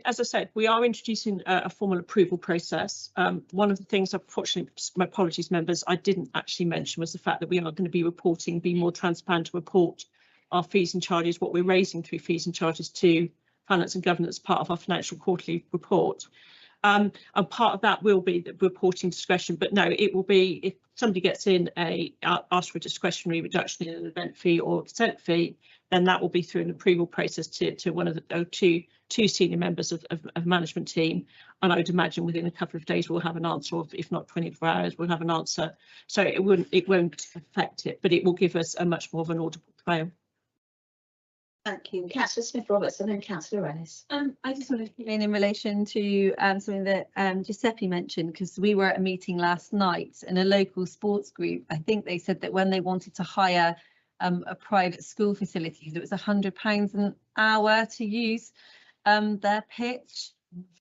as I said, we are introducing a formal approval process. One of the things, unfortunately, my apologies, members, I didn't actually mention was the fact that we are going to be reporting, be more transparent to report our fees and charges, what we're raising through fees and charges to finance and governance, part of our financial quarterly report. And part of that will be the reporting discretion, but no, it will be if somebody gets in ask for a discretionary reduction in an event fee or consent fee, then that will be through an approval process to one of the two senior members of management team. And I would imagine within a couple of days we'll have an answer, or if not 24 hours, we'll have an answer. So it won't affect it, but it will give us a much more of an audible trail. Thank you. Councillor Smith Robertson and Councillor Ennis. I just wanted to come in relation to something that Giuseppe mentioned, because we were at a meeting last night in a local sports group. I think they said that when they wanted to hire a private school facility, it was £100 an hour to use their pitch.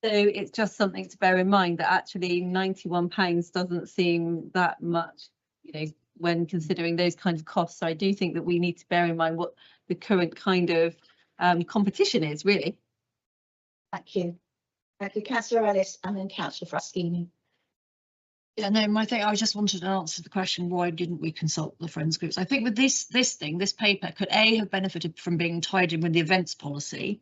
So it's just something to bear in mind that actually £91 doesn't seem that much, you know, when considering those kinds of costs. So I do think that we need to bear in mind what the current kind of competition is, really. Thank you. Thank you, Councillor Ellis, and then Councillor Fraschini. Yeah, no, my thing, I just wanted to answer the question, why didn't we consult the friends groups? I think with this paper could A, have benefited from being tied in with the events policy,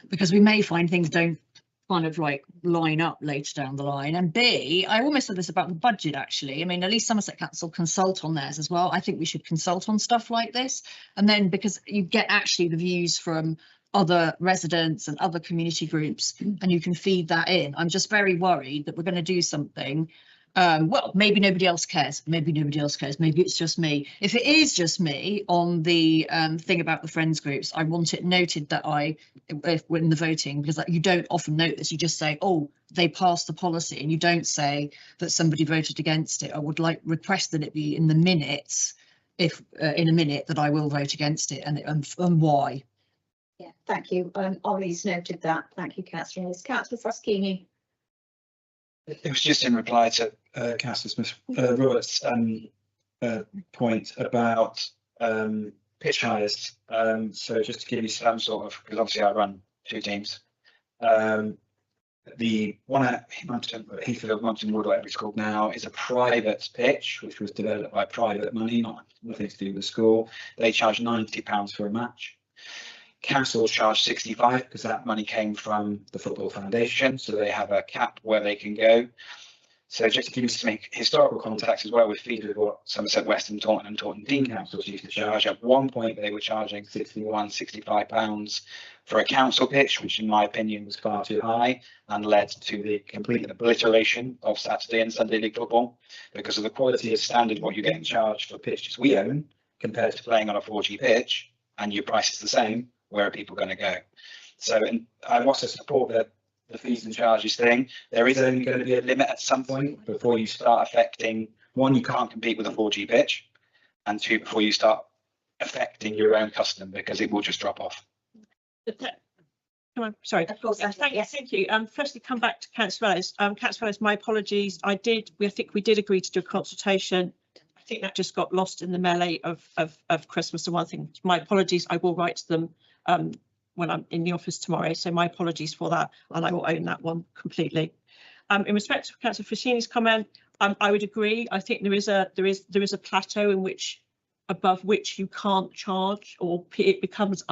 because we may find things don't kind of like line up later down the line. And B, I almost said this about the budget, actually. I mean, at least Somerset Council consult on theirs as well. I think we should consult on stuff like this. And then because you get actually the views from other residents and other community groups, and you can feed that in. I'm just very worried that we're going to do something. Well, maybe nobody else cares. Maybe nobody else cares. Maybe it's just me. If it is just me on the thing about the friends groups, I want it noted that if we're in the voting, because you don't often note this, you just say, oh, they passed the policy, and you don't say that somebody voted against it. I would request that it be in the minutes, if in a minute, that I will vote against it and why. Yeah, thank you. Ollie's noted that. Thank you, Councillor Ellis. Councillor Fraschini. It was just in reply to Councillor Smith Roberts' point about pitch hires. So just to give you some sort of, because obviously I run two teams. The one at Heathfield, Mountain Wood, whatever it's called now, is a private pitch, which was developed by private money, nothing to do with the school. They charge £90 for a match. Council charge 65 because that money came from the Football Foundation, so they have a cap where they can go. So just to give you some historical context as well, with fees with what Somerset West and Taunton Deane councils used to charge. At one point, they were charging £61–65 for a council pitch, which in my opinion was far too high and led to the complete obliteration of Saturday and Sunday league football because of the quality of standard what you're getting charged for pitches we own compared to playing on a 4G pitch, and your price is the same. Where are people going to go? So, and I also support the fees and charges thing. There is only going to be a limit at some point before you start affecting, one, you can't compete with a 4G pitch, and two, before you start affecting your own custom, because it will just drop off. Come on, sorry. Of course, Thank you. Firstly, come back to Councillor Ellis. Councillor Ellis, my apologies. I think we did agree to do a consultation. I think that just got lost in the melee of Christmas and one thing. My apologies. I will write to them when I'm in the office tomorrow. So my apologies for that, and I will own that one completely. In respect to Councillor Frassini's comment, I would agree. I think there is a plateau in which above which you can't charge, or it becomes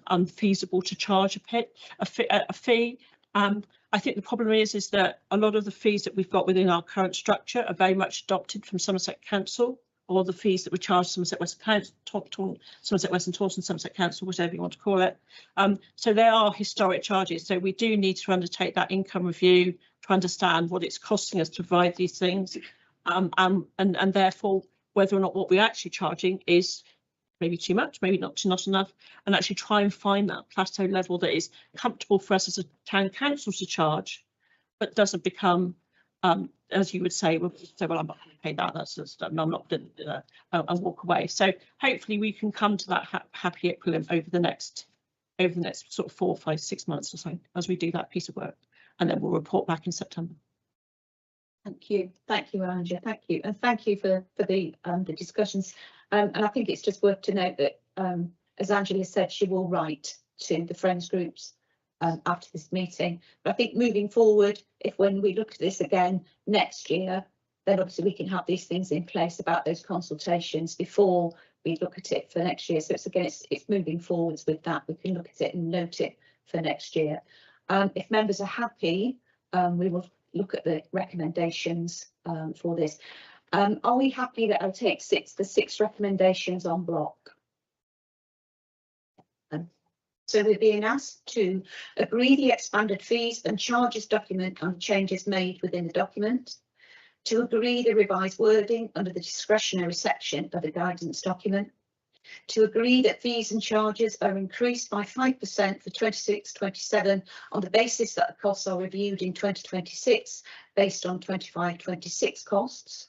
unfeasible to charge a fee. I think the problem is that a lot of the fees that we've got within our current structure are very much adopted from Somerset Council, or the fees that we charge Somerset West Council, Somerset West and Taunton, Somerset Council, whatever you want to call it. So there are historic charges. So we do need to undertake that income review to understand what it's costing us to provide these things, and therefore whether or not what we're actually charging is maybe too much, maybe not enough, and actually try and find that plateau level that is comfortable for us as a town council to charge, but doesn't become, as you would say, well, I'm not going to pay that. That's just, I'm not going to and walk away. So hopefully we can come to that happy equilibrium over the next sort of 4, 5, 6 months or so as we do that piece of work, and then we'll report back in September. Thank you, Angela. Thank you, and thank you for the discussions. And I think it's just worth to note that, as Angela said, she will write to the friends groups after this meeting. But I think moving forward, if when we look at this again next year, then obviously we can have these things in place about those consultations before we look at it for next year. So it's again, it's moving forwards with that. We can look at it and note it for next year. If members are happy, we will look at the recommendations for this. Are we happy that I'll take the six recommendations on block? So we're being asked to agree the expanded fees and charges document on changes made within the document, to agree the revised wording under the discretionary section of the guidance document, to agree that fees and charges are increased by 5% for 26-27 on the basis that the costs are reviewed in 2026 based on 25-26 costs,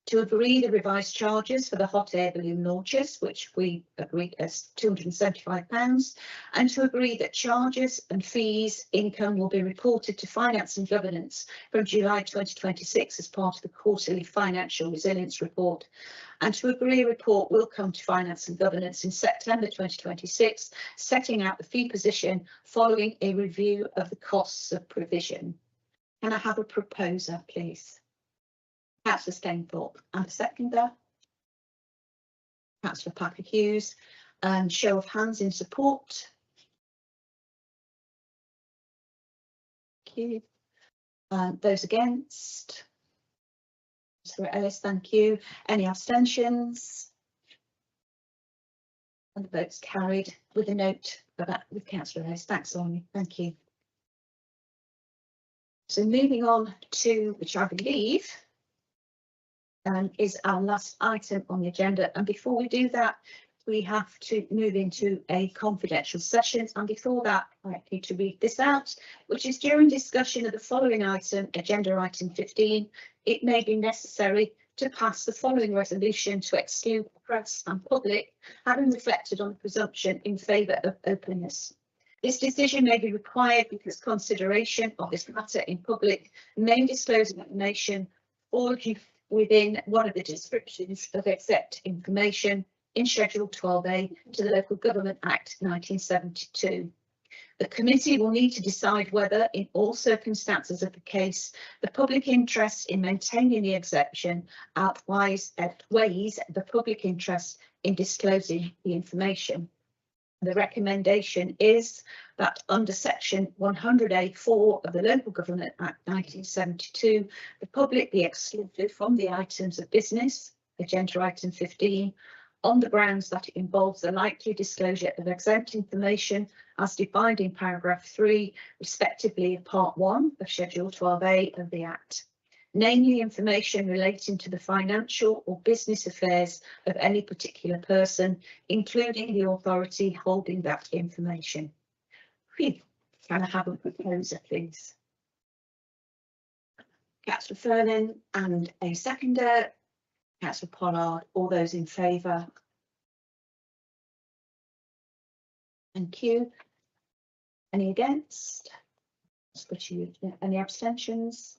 to agree the revised charges for the hot air balloon launches, which we agreed as £275, and to agree that charges and fees income will be reported to Finance and Governance from July 2026 as part of the quarterly financial resilience report, and to agree a report will come to Finance and Governance in September 2026, setting out the fee position following a review of the costs of provision. Can I have a proposer, please? Councillor Stainthorpe, and a seconder. Councillor Packer Hughes, and show of hands in support. Thank you. Those against? Councillor Ellis, thank you. Any abstentions? And the vote's carried with a note about with Councillor Ellis. Thanks, Sonia. Thank you. So moving on to, which I believe is our last item on the agenda, and before we do that we have to move into a confidential session, and before that I need to read this out, which is: during discussion of the following item, agenda item 15, it may be necessary to pass the following resolution to exclude the press and public, having reflected on the presumption in favour of openness. This decision may be required because consideration of this matter in public may disclose information or within one of the descriptions of accept information in Schedule 12A to the Local Government Act 1972. The committee will need to decide whether, in all circumstances of the case, the public interest in maintaining the exception outweighs the public interest in disclosing the information. The recommendation is that under section 100A4 of the Local Government Act 1972, the public be excluded from the items of business, agenda item 15, on the grounds that it involves the likely disclosure of exempt information as defined in paragraph 3, respectively of part 1 of schedule 12A of the Act. Namely, information relating to the financial or business affairs of any particular person, including the authority holding that information. Phew. Can I have a proposer, please? Councillor Ferlin and a seconder. Councillor Pollard, all those in favour? Thank you. Any against? Any abstentions?